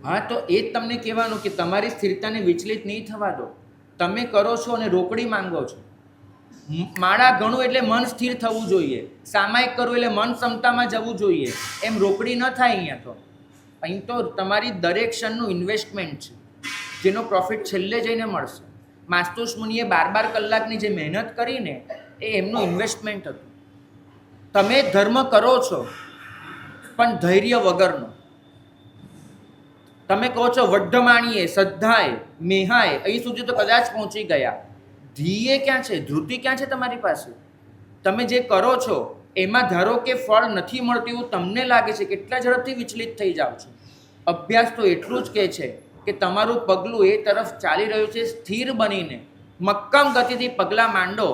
હા, તો એ જ તમને કહેવાનું કે તમારી સ્થિરતાને વિચલિત નહીં થવા દો. તમે કરો છો અને રોકડી માંગો છો. માળા ગણું એટલે મન સ્થિર થવું જોઈએ. સામાયિક કરવું એટલે મન ક્ષમતામાં જવું જોઈએ. એમ રોકડી ન થાય અહીંયા તો. અહીં તો તમારી દરેક ક્ષણનું ઇન્વેસ્ટમેન્ટ છે જેનો પ્રોફિટ છેલ્લે જઈને મળશે. માસ્તુસ મુનિએ 12 કલાકની જે મહેનત કરીને એ એમનું ઇન્વેસ્ટમેન્ટ હતું. તમે ધર્મ કરો છો પણ ધૈર્ય વગરનો. તમે કહો છો વઢ્ઢમાણીએ, શ્રદ્ધાએ, મેહાએ, અહીં સુધી તો કદાચ પહોંચી ગયા. ધીએ ક્યાં છે? ધૃતિ ક્યાં છે તમારી પાસે? તમે જે કરો છો એમાં ધારો કે ફળ નથી મળતું એવું તમને લાગે છે, કેટલા ઝડપથી વિચલિત થઈ જાઓ છો. અભ્યાસ તો એટલું જ કહે છે કે તમારું પગલું એ તરફ ચાલી રહ્યું છે. સ્થિર બનીને મક્કમ ગતિથી પગલાં માંડો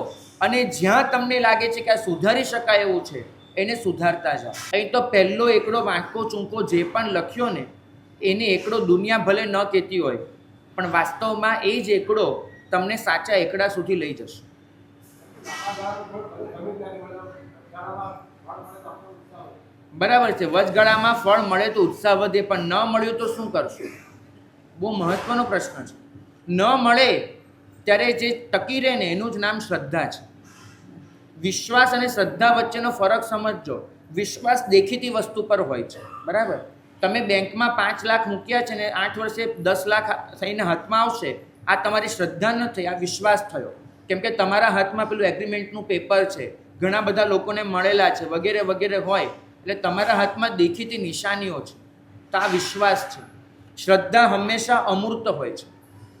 અને જ્યાં તમને લાગે છે કે આ સુધારી શકાય એવું છે એને સુધારતા જાઓ. અહીં તો પહેલો એકડો વાંકો ચૂંકો જે પણ લખ્યો ને એને એકડો દુનિયા ભલે ન કહેતી હોય પણ વાસ્તવમાં એ જ એકડો તમને સાચા એકડા સુધી લઈ જશે. બરાબર છે. વચગાળામાં ફળ મળે તો ઉત્સાહ વધે, પણ ન મળ્યું તો શું કરશું? બહુ મહત્વનો પ્રશ્ન છે. ન મળે ત્યારે જે ટકી રહે ને એનું જ નામ શ્રદ્ધા છે. વિશ્વાસ અને શ્રદ્ધા વચ્ચેનો ફરક સમજજો. વિશ્વાસ દેખીતી વસ્તુ પર હોય છે. બરાબર. તમે બેંકમાં 5 લાખ મૂક્યા છે ને 8 વર્ષે 10 લાખ થઈને હાથમાં આવશે, આ તમારી શ્રદ્ધા ન થઈ, આ વિશ્વાસ થયો. કેમ કે તમારા હાથમાં પેલું એગ્રીમેન્ટનું પેપર છે, ઘણા બધા લોકોને મળેલા છે, વગેરે વગેરે હોય, એટલે તમારા હાથમાં દેખીતી નિશાનીઓ છે. તો આ વિશ્વાસ છે. શ્રદ્ધા હંમેશા અમૂર્ત હોય છે.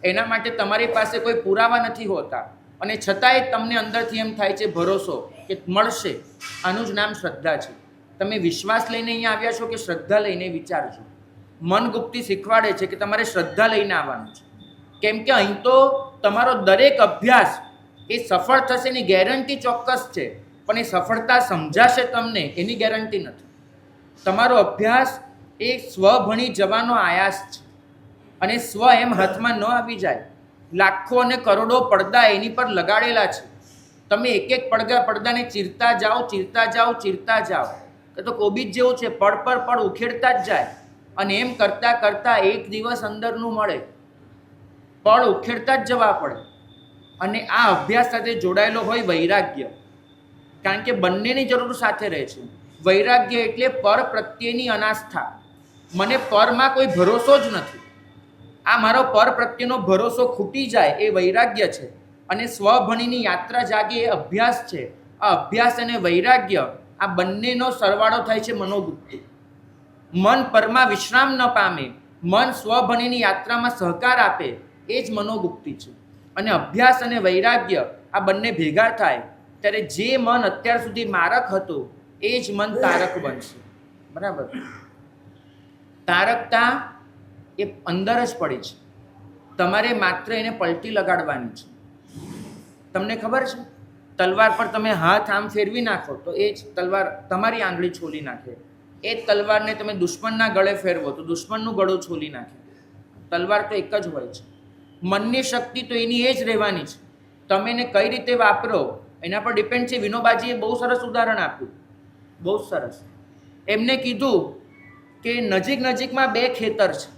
એના માટે તમારી પાસે કોઈ પુરાવા નથી હોતા, અને છતાંય તમને અંદરથી એમ થાય છે ભરોસો કે મળશે. આનું જ નામ શ્રદ્ધા છે. તમે વિશ્વાસ લઈને અહીંયા આવ્યા છો કે શ્રદ્ધા લઈને? વિચારજો. મન ગુપ્તી શીખવાડે છે કે તમારે શ્રદ્ધા લઈને આવવાનું છે. કેમ કે અહીં તો તમારો દરેક અભ્યાસ એ સફળ થશે એની ગેરંટી ચોક્કસ છે, પણ એ સફળતા સમજાશે તમને એની ગેરંટી નથી. તમારો અભ્યાસ એ સ્વ ભણી જવાનો આયાસ છે, અને સ્વ એમ હાથમાં ન આવી જાય. લાખો અને કરોડો પડદા એની પર લગાડેલા છે. તમે એક એક પડદાને ચીરતા જાઓ. તો કોબીજ જેવું છે, પડ પર પડ ઉખેડતા જ જાય, અને એમ કરતાં કરતાં એક દિવસ અંદરનું મળે. પડ ઉખેડતા જ જવા પડે. અને આ અભ્યાસ સાથે જોડાયેલો હોય વૈરાગ્ય, કારણ કે બંનેની જરૂર સાથે રહે છે. વૈરાગ્ય એટલે પર પ્રત્યેની અનાસ્થા. મને પરમાં કોઈ ભરોસો જ નથી, આ મારો પર પ્રત્યેનો ભરોસો ખૂટી જાય એ વૈરાગ્ય છે. અને સ્વભણીની યાત્રા જાગે એ અભ્યાસ છે. આ અભ્યાસ અને વૈરાગ્ય આ બંનેનો સરવાળો થાય છે મનોવૃત્તિ. મન પરમાં વિશ્રામ ન પામે, મન સ્વભણીની યાત્રામાં સહકાર આપે, એ જ મનોગુપ્તિ છે. અને અભ્યાસ અને વૈરાગ્ય આ બંને ભેગા થાય ત્યારે જે મન અત્યાર સુધી મારક હતું એ જ મન તારક બનશે. બરાબર? તારકતા એ અંદર જ પડી છે, તમારે માત્ર એને પલટી લગાડવાની છે. તમને ખબર છે, તલવાર પર તમે હાથ આમ ફેરવી નાખો તો એ જ તલવાર તમારી આંગળી છોલી નાખે. એ તલવારને તમે દુશ્મનના ગળે ફેરવો તો દુશ્મનનું ગળું છોલી નાખે. તલવાર તો એક જ હોય છે. મનની શક્તિ તો એની એ જ રહેવાની છે. તમે એને કઈ રીતે વાપરો એના પર ડિપેન્ડ છે. વિનોબાજીએ બહુ સરસ ઉદાહરણ આપ્યું, બહુ સરસ. એમને કીધું કે નજીકમાં બે ખેતર છે.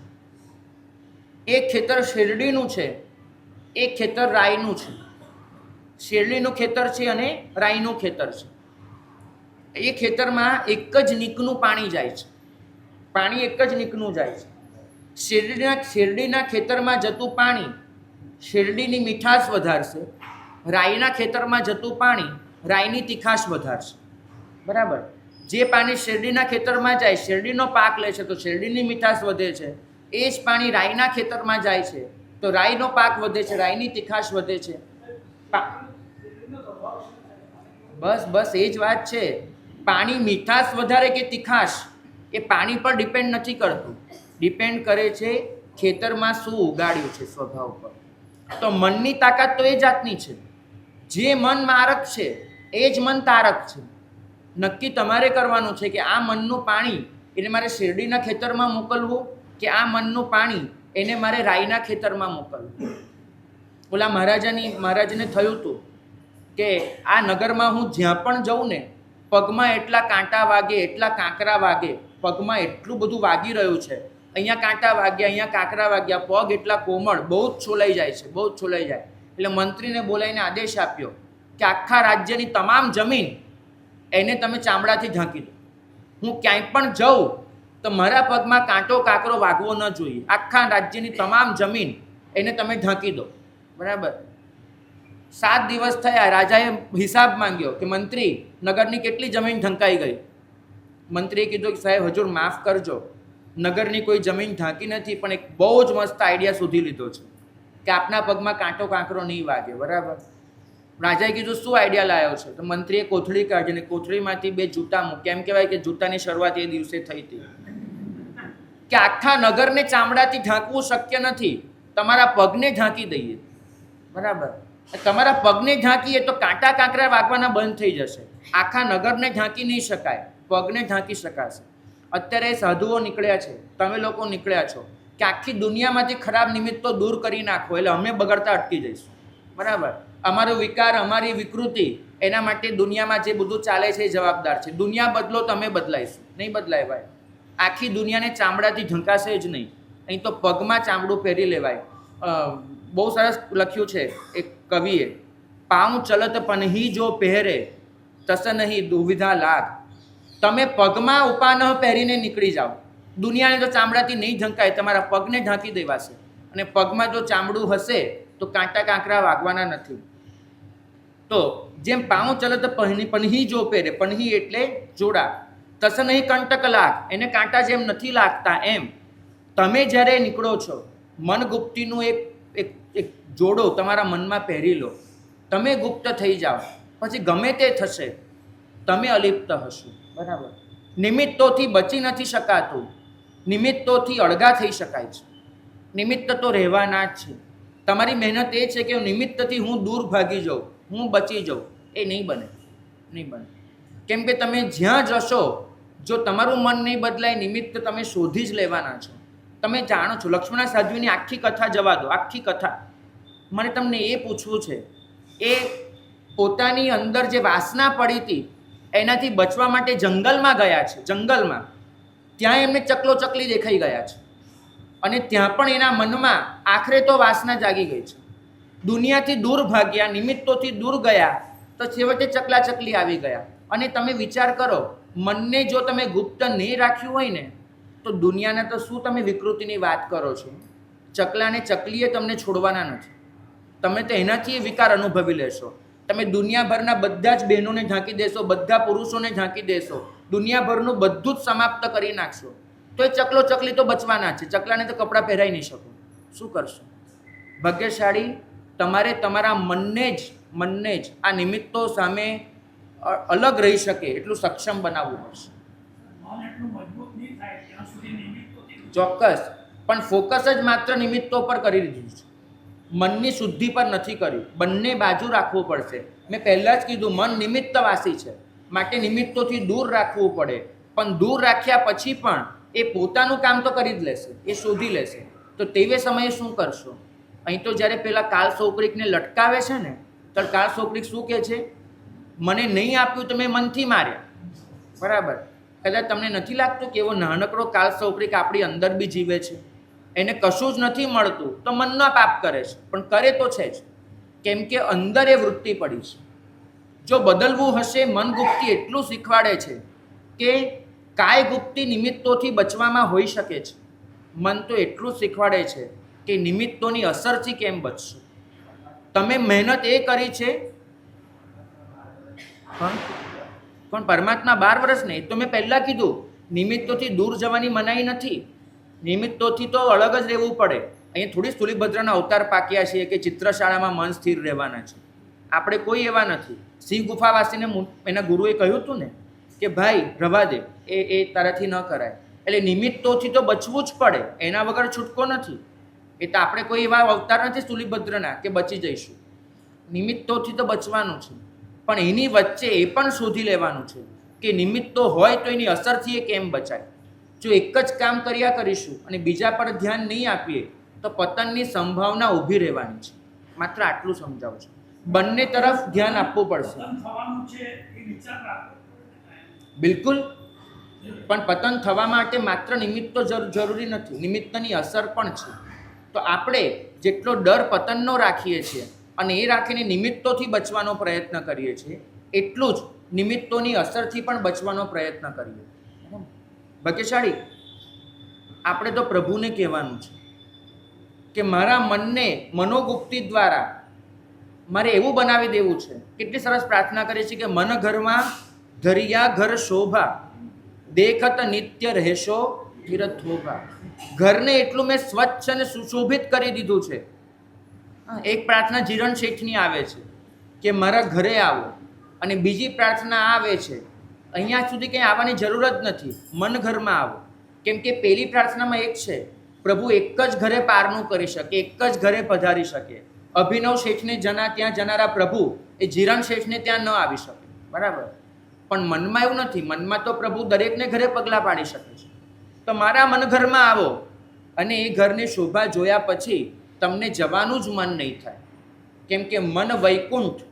એક ખેતર શેરડીનું છે, એક ખેતર રાઈનું છે. શેરડીનું ખેતર છે અને રાઈનું ખેતર છે. એ ખેતરમાં એક જ નીકનું પાણી જાય છે. પાણી એક જ નીકનું જાય છે. શેરડીના ખેતરમાં જતું પાણી શેરડીની મીઠાશ વધારશે. રાઈના ખેતરમાં જતું પાણી રાઈની તીખાશ વધારશે. બરાબર? જે પાણી શેરડીના ખેતરમાં જાય, શેરડીનો પાક લે છે તો શેરડીની મીઠાશ વધે છે. એ જ પાણી રાઈના ખેતરમાં જાય છે તો રાઈનો પાક વધે છે, રાઈની તીખાશ વધે છે. બસ એ જ વાત છે. પાણી મીઠાશ વધારે કે તીખાશ એ પાણી પર ડિપેન્ડ નથી કરતું. ડિપેન્ડ કરે છે ખેતરમાં શું ઉગાડ્યું છે સ્વભાવ પર. તો મનની તાકાત તો એ જાતની છે. જે મન મારક છે એ જ મન તારક છે. નક્કી તમારે કરવાનું છે કે આ મનનું પાણી એને મારે શેરડીના ખેતરમાં મોકલવું કે આ મનનું પાણી એને મારે રાઈના ખેતરમાં મોકલવું. ઓલા મહારાજને થયું હતું કે આ નગરમાં હું જ્યાં પણ જઉં ને પગમાં એટલા કાંટા વાગે, એટલા કાંકરા વાગે, પગમાં એટલું બધું વાગી રહ્યું છે. અહીંયા કાંટા વાગ્યા, અહીંયા કાંકરા વાગ્યા, પગ એટલા કોમળ, બહુ જ છોલાઈ જાય છે, બહુ જ છોલાઈ જાય. એટલે મંત્રીને બોલાવીને આદેશ આપ્યો કે આખા રાજ્યની તમામ જમીન એને તમે ચામડાથી ઢાંકી દો. હું ક્યાંય પણ જાઉં તો મારા પગમાં કાંટો કાંકરો વાગવો ન જોઈએ. આખા રાજ્યની તમામ જમીન એને તમે ઢાંકી દો. બરાબર? 7 દિવસ થયા. રાજાએ હિસાબ માંગ્યો કે મંત્રી, નગરની કેટલી જમીન ઢંકાઈ ગઈ? મંત્રીએ કીધું કે સાહેબ હજુર માફ કરજો, નગરની કોઈ જમીન ઢાંકી નથી, પણ એક બહુ જ મસ્ત આઈડિયા શોધી લીધો છે કે આપના પગમાં કાંટો કાંકરો નહીં વાગે. બરાબર? રાજાએ કીધું શું આઈડિયા લાવ્યો છે? તો મંત્રીએ કોથળી કાઢી અને કોથળીમાંથી 2 જૂતા મૂક્યા. એમ કહેવાય કે જૂતાની શરૂઆત એ દિવસે થઈ હતી કે આખા નગરને ચામડાથી ઢાંકવું શક્ય નથી, તમારા પગને ઢાંકી દઈએ. બરાબર? તમારા પગને ઢાંકીએ તો કાંટા કાંકરા વાગવાના બંધ થઈ જશે. આખા નગરને ઢાંકી નહીં શકાય, પગને ઢાંકી શકાશે. અત્યારે સાધુઓ નીકળ્યા છે, તમે લોકો નીકળ્યા છો કે આખી દુનિયામાંથી ખરાબ નિમિત્તો દૂર કરી નાખો એટલે અમે બગડતા અટકી જઈશું. બરાબર? અમારો વિકાર, અમારી વિકૃતિ, એના માટે દુનિયામાં જે બધું ચાલે છે એ જવાબદાર છે. દુનિયા બદલો તો અમે બદલાઈશું. નહીં બદલાય ભાઈ. આખી દુનિયાને ચામડાથી ઢંકાશે જ નહીં. અહીં તો પગમાં ચામડું પહેરી લેવાય. બહુ સરસ લખ્યું છે એક કવિએ, પાઉં ચલત પનહી જો પહેરે તસ નહીં દુવિધા લાગ. તમે પગમાં ઉપાન પહેરીને નીકળી જાઓ, દુનિયાને તો ચામડાથી નહીં ઢંકાય, તમારા પગને ઢાંકી દેવાશે. અને પગમાં જો ચામડું હશે તો કાંટા કાંકરા વાગવાના નથી. તો જેમ પાઉં ચલત પનહી જો પહેરે, પનહી એટલે જોડા, તસ નહીં કંટક લાગ, એને કાંટા જેમ નથી લાગતા એમ તમે જ્યારે નીકળો છો, મન ગુપ્તીનું એક એક એક જોડો તમારા મનમાં પહેરી લો, તમે ગુપ્ત થઈ જાઓ, પછી ગમે તે થશે તમે અલિપ્ત હશો. બરાબર. નિમિત્તોથી બચી નથી શકાતું, નિમિત્તોથી અળગા થઈ શકાય છે. નિમિત્ત તો રહેવાના જ છે. તમારી મહેનત એ છે કે નિમિત્તથી હું દૂર ભાગી જાઉં, હું બચી જાઉં, એ નહીં બને, નહીં બને. કેમ કે તમે જ્યાં જશો, જો તમારું મન નહીં બદલાય, નિમિત્ત તમે શોધી જ લેવાના છો. તમે જાણો છો, લક્ષ્મણ સાધ્વીની આખી કથા જવા દો, આખી કથા. મને તમને એ પૂછવું છે, એ પોતાની અંદર જે વાસના પડી હતી એનાથી બચવા માટે જંગલમાં ગયા છે. જંગલમાં ત્યાં એમને ચકલો ચકલી દેખાઈ ગયા છે, અને ત્યાં પણ એના મનમાં આખરે તો વાસના જાગી ગઈ છે. દુનિયાથી દૂર ભાગ્યા, નિમિત્તોથી દૂર ગયા, તો છેવટે ચકલા ચકલી આવી ગયા. અને તમે વિચાર કરો, મનને જો તમે ગુપ્ત નહીં રાખ્યું હોય ને, તો દુનિયાના તો શું તમે વિકૃતિની વાત કરો છો. ચકલાને ચકલીએ તમને છોડવાના નથી. તમે તો એનાથી વિકાર અનુભવી લેશો. તમે દુનિયાભરના બધા જ બહેનોને ઝાંકી દેશો, બધા પુરુષોને ઝાંકી દેશો, દુનિયાભરનું બધું જ સમાપ્ત કરી નાખશો, તો એ ચકલો ચકલી તો બચવાના છે. ચકલાને તો કપડાં પહેરાઈ નહીં શકો. શું કરશો? ભાગ્યશાળી તમારે તમારા મનને જ આ નિમિત્તો સામે અલગ રહી શકે એટલું સક્ષમ બનાવવું પડશે. ચોક્કસ. પણ ફોકસ જ માત્ર નિમિત્તો પર કરી દીધું છે, મનની શુદ્ધિ પર નથી કર્યું. બંને બાજુ રાખવું પડશે. મેં પહેલાં જ કીધું, મન નિમિત્તવાસી છે, માટે નિમિત્તોથી દૂર રાખવું પડે. પણ દૂર રાખ્યા પછી પણ એ પોતાનું કામ તો કરી જ લેશે, એ શોધી લેશે. તો તેવે સમયે શું કરશો? અહીં તો જ્યારે પેલા કાળ સૌપ્રિકને લટકાવે છે ને, તો કાળ સૌપ્રિક શું કહે છે? મને નહીં આપ્યું તો મેં મનથી માર્યા. બરાબર. કદાચ તમને નથી લાગતું કે એવો નાનકડો કાળ સૌપ્રિક આપણી અંદર બી જીવે છે? એને કશું જ નથી મળતું તો મનનો પાપ કરે છે, પણ કરે તો છે જ. કેમ કે અંદર એ વૃત્તિ પડી છે. જો બદલવું હશે, મન ગુપ્તી એટલું શીખવાડે છે કે કાય ગુપ્તી નિમિત્તોથી બચવામાં હોઈ શકે છે. મન તો એટલું શીખવાડે છે કે નિમિત્તોની અસરથી કેમ બચશો. તમે મહેનત એ કરી છે, પણ પરમાત્મા 12 વર્ષ નહીં. તો મેં પહેલાં કીધું, નિમિત્તોથી દૂર જવાની મનાઈ નથી. નિમિત્તોથી તો અલગ જ રહેવું પડે. અહીંયા થોડી સ્થૂલિભદ્રના અવતાર પાક્યા છીએ કે ચિત્રશાળામાં મન સ્થિર રહેવાના છે. આપણે કોઈ એવા નથી. સિંહ ગુફાવાસીને એના ગુરુએ કહ્યું હતું ને કે ભાઈ રવા દે, એ તારાથી ન કરાય. એટલે નિમિત્તોથી તો બચવું જ પડે, એના વગર છૂટકો નથી. એ તો આપણે કોઈ એવા અવતાર નથી સ્થૂલિભદ્રના કે બચી જઈશું. નિમિત્તોથી તો બચવાનું છે, પણ એની વચ્ચે એ પણ શોધી લેવાનું છે કે નિમિત્તો હોય તો એની અસરથી એ કેમ બચાય. જો એક જ કામ કર્યા કરીશું અને બીજા પર ધ્યાન નહીં આપીએ તો પતનની સંભાવના ઊભી રહેવાની છે. માત્ર આટલું સમજાવું છું. બંને તરફ ધ્યાન આપવું પડશે. બિલકુલ. પણ પતન થવા માટે માત્ર નિમિત્તો જરૂરી નથી, નિમિત્તની અસર પણ છે. તો આપણે જેટલો ડર પતનનો રાખીએ છીએ અને એ રાખીને નિમિત્તોથી બચવાનો પ્રયત્ન કરીએ છીએ, એટલું જ નિમિત્તોની અસરથી પણ બચવાનો પ્રયત્ન કરીએ. ભાગ્યશાળી આપણે તો પ્રભુને કહેવાનું છે કે મારા મનને મનોગુપ્તિ દ્વારા મારે એવું બનાવી દેવું છે. કેટલી સરસ પ્રાર્થના કરીએ છીએ કે મન ઘરમાં ધરિયા ઘર શોભા, દેખત નિત્ય રહેશો ધીરથ થોભા. ઘરને એટલું મેં સ્વચ્છ અને સુશોભિત કરી દીધું છે. એક પ્રાર્થના જીરણ શેઠની આવે છે કે મારા ઘરે આવો, અને બીજી પ્રાર્થના આવે છે અહીંયા સુધી કંઈ આવવાની જરૂર જ નથી, મન ઘરમાં આવો. કેમ કે પહેલી પ્રાર્થનામાં એક છે, પ્રભુ એક જ ઘરે પારનું કરી શકે, એક જ ઘરે પધારી શકે. અભિનવ શેઠને ત્યાં જનારા પ્રભુ એ જીરણ શેઠને ત્યાં ન આવી શકે. બરાબર. પણ મનમાં એવું નથી. મનમાં તો પ્રભુ દરેકને ઘરે પગલાં પાડી શકે છે. તો મારા મન ઘરમાં આવો, અને એ ઘરની શોભા જોયા પછી તમને જવાનું જ મન નહીં થાય. કેમ કે મન વૈકુંઠ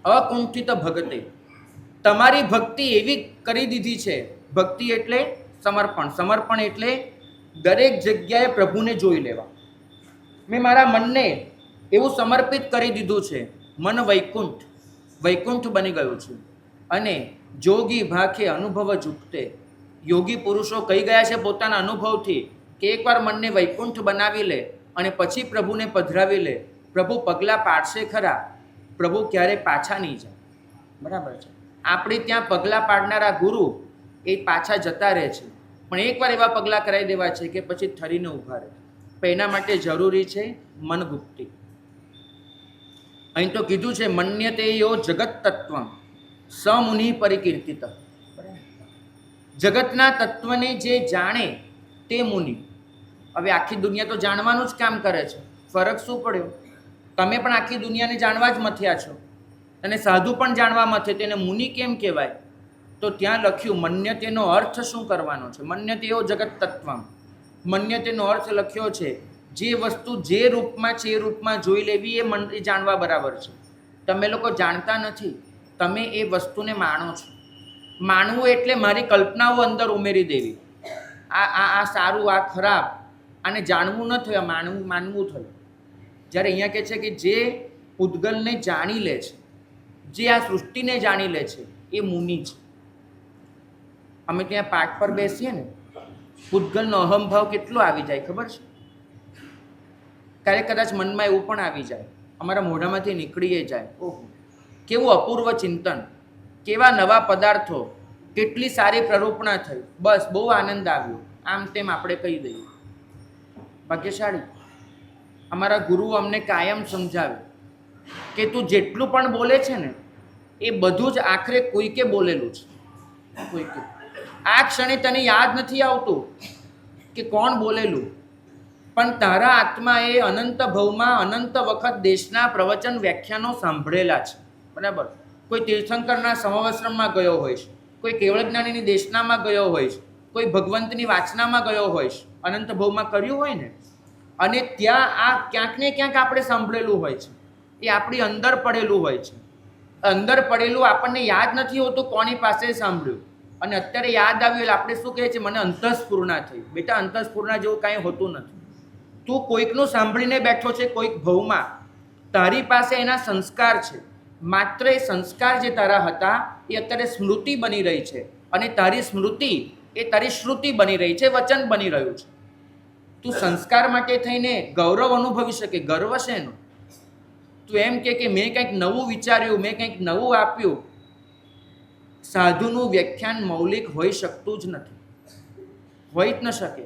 અકુંઠિત ભગતે. તમારી ભક્તિ એવી કરી દીધી છે. ભક્તિ એટલે સમર્પણ. સમર્પણ એટલે દરેક જગ્યાએ પ્રભુને જોઈ લેવા. મેં મારા મનને એવું સમર્પિત કરી દીધું છે. મન વૈકુંઠ, વૈકુંઠ બની ગયું છે. અને જોગી ભાખે અનુભવ ઝૂકતે. યોગી પુરુષો કહી ગયા છે પોતાના અનુભવથી કે એકવાર મનને વૈકુંઠ બનાવી લે અને પછી પ્રભુને પધરાવી લે, પ્રભુ પગલાં પાડશે ખરા, પ્રભુ ક્યારેય પાછા નહીં જાય. બરાબર છે. આપણે ત્યાં પગલાં પાડનારા ગુરુ એ પાછા જતા રહે છે, પણ એકવાર એવા પગલાં કરાવી દેવા છે કે પછી થરીને ઊભા રહે. પણ એના માટે જરૂરી છે મનગુપ્તિ. અહીં તો કીધું છે મન્યતે યો જગત તત્વમ સમુનિ પરિકીર્તિત. જગતના તત્વને જે જાણે તે મુનિ. હવે આખી દુનિયા તો જાણવાનું જ કામ કરે છે, ફરક શું પડ્યો? તમે પણ આખી દુનિયાને જાણવા જ મથ્યા છો અને સાધુ પણ જાણવા મથે, તેને મુનિ કેમ કહેવાય? તો ત્યાં લખ્યું મન્યતેનો અર્થ શું કરવાનો છે. મન્યતે એવો જગત તત્વમ, મન્યતેનો અર્થ લખ્યો છે જે વસ્તુ જે રૂપમાં છે એ રૂપમાં જોઈ લેવી, એ જાણવા બરાબર છે. તમે લોકો જાણતા નથી, તમે એ વસ્તુને માણો છો. માનવું એટલે મારી કલ્પનાઓ અંદર ઉમેરી દેવી. આ સારું, આ ખરાબ, આને જાણવું ન થયું, માનવું થયું. જ્યારે અહીંયા કહે છે કે જે પૂતગલને જાણી લે છે, જે આ સૃષ્ટિને જાણી લે છે, એ મુનિ છે. અમે ત્યાં પાઠ પર બેસીએ ને, પૂતગલનો અહંભાવ કેટલો આવી જાય ખબર છે? ક્યારેક કદાચ મનમાં એવું પણ આવી જાય, અમારા મોઢામાંથી નીકળીએ જાય, ઓહો કેવું અપૂર્વ ચિંતન, કેવા નવા પદાર્થો, કેટલી સારી પ્રરૂપણા થઈ, બસ બહુ આનંદ આવ્યો, આમ તેમ આપણે કહી દઈએ. ભાગ્યશાળી. અમારા ગુરુઓ અમને કાયમ સમજાવે કે તું જેટલું પણ બોલે છે ને એ બધું જ આખરે કોઈકે બોલેલું છે. કોઈકે આ ક્ષણે તને યાદ નથી આવતું કે કોણ બોલેલું, પણ તારા આત્માએ અનંત ભવમાં અનંત વખત દેશના પ્રવચન વ્યાખ્યાનો સાંભળેલા છે. બરાબર? કોઈ તીર્થંકરના સમવસ્ત્રમમાં ગયો હોઈશ, કોઈ કેવળજ્ઞાનીની દેશનામાં ગયો હોઈશ, કોઈ ભગવંતની વાચનામાં ગયો હોઈશ, અનંત ભવમાં કર્યું હોય ને, અને ત્યાં આ ક્યાંક ને ક્યાંક આપણે સાંભળેલું હોય છે, એ આપણી અંદર પડેલું હોય છે. અંદર પડેલું આપણને યાદ નથી હોતું કોની પાસે સાંભળ્યું, અને અત્યારે યાદ આવ્યું એટલે આપણે શું કહીએ છીએ, મને અંતઃસ્ફૂર્ણા થઈ. બેટા, અંતઃસ્ફૂર્ણા જેવું કાંઈ હોતું નથી. તું કોઈકનું સાંભળીને બેઠો છે કોઈક ભવમાં, તારી પાસે એના સંસ્કાર છે. માત્ર એ સંસ્કાર જે તારા હતા એ અત્યારે સ્મૃતિ બની રહી છે, અને તારી સ્મૃતિ એ તારી શ્રુતિ બની રહી છે, વચન બની રહ્યું છે. તું સંસ્કાર માટે થઈને ગૌરવ અનુભવી શકે, ગર્વ છે એનો. તું એમ કે મેં કંઈક નવું વિચાર્યું, મેં કંઈક નવું આપ્યું. સાધુનું વ્યાખ્યાન મૌલિક હોઈ શકતું જ નથી, હોઈ જ ન શકે.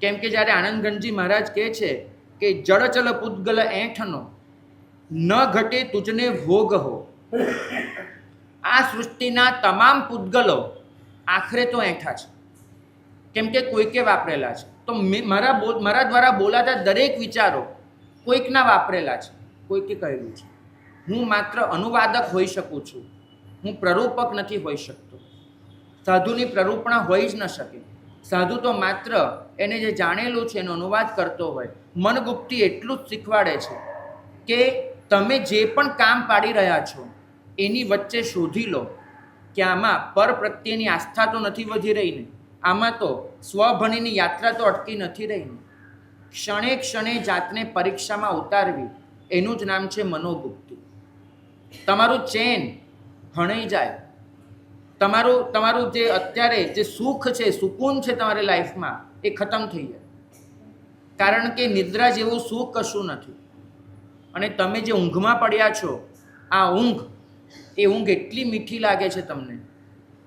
કેમ કે જ્યારે આનંદગંજજી મહારાજ કહે છે કે જળચલ પૂતગલ એઠનો ન ઘટે તુજને ભોગ હો. આ સૃષ્ટિના તમામ પૂતગલો આખરે તો એઠા છે, કેમ કે કોઈકે વાપરેલા છે. તો મારા દ્વારા બોલાતા દરેક વિચારો કોઈકના વાપરેલા છે, કોઈકે કહેલું છે. હું માત્ર અનુવાદક હોઈ શકું છું, હું પ્રરૂપક નથી હોઈ શકતો. સાધુની પ્રરૂપણા હોઈ જ ન શકે. સાધુ તો માત્ર એને જે જાણેલું છે એનો અનુવાદ કરતો હોય. મનગુપ્તિ એટલું જ શીખવાડે છે કે તમે જે પણ કામ પાડી રહ્યા છો એની વચ્ચે શોધી લો કે આમાં પર પ્રત્યેની આસ્થા તો નથી વધી રહી ને, આમાં તો સ્વભણીની યાત્રા તો અટકી નથી રહી ને. ક્ષણે ક્ષણે જાતને પરીક્ષામાં ઉતારવી, એનું જ નામ છે મનોગુપ્તિ. તમારું ચેન ભણાઈ જાય, તમારું જે અત્યારે જે સુખ છે, સુકૂન છે તમારી લાઈફમાં, એ ખતમ થઈ જાય. કારણ કે નિદ્રા જેવું સુખ કશું નથી. અને તમે જે ઊંઘમાં પડ્યા છો, આ ઊંઘ, એ ઊંઘ એટલી મીઠી લાગે છે તમને.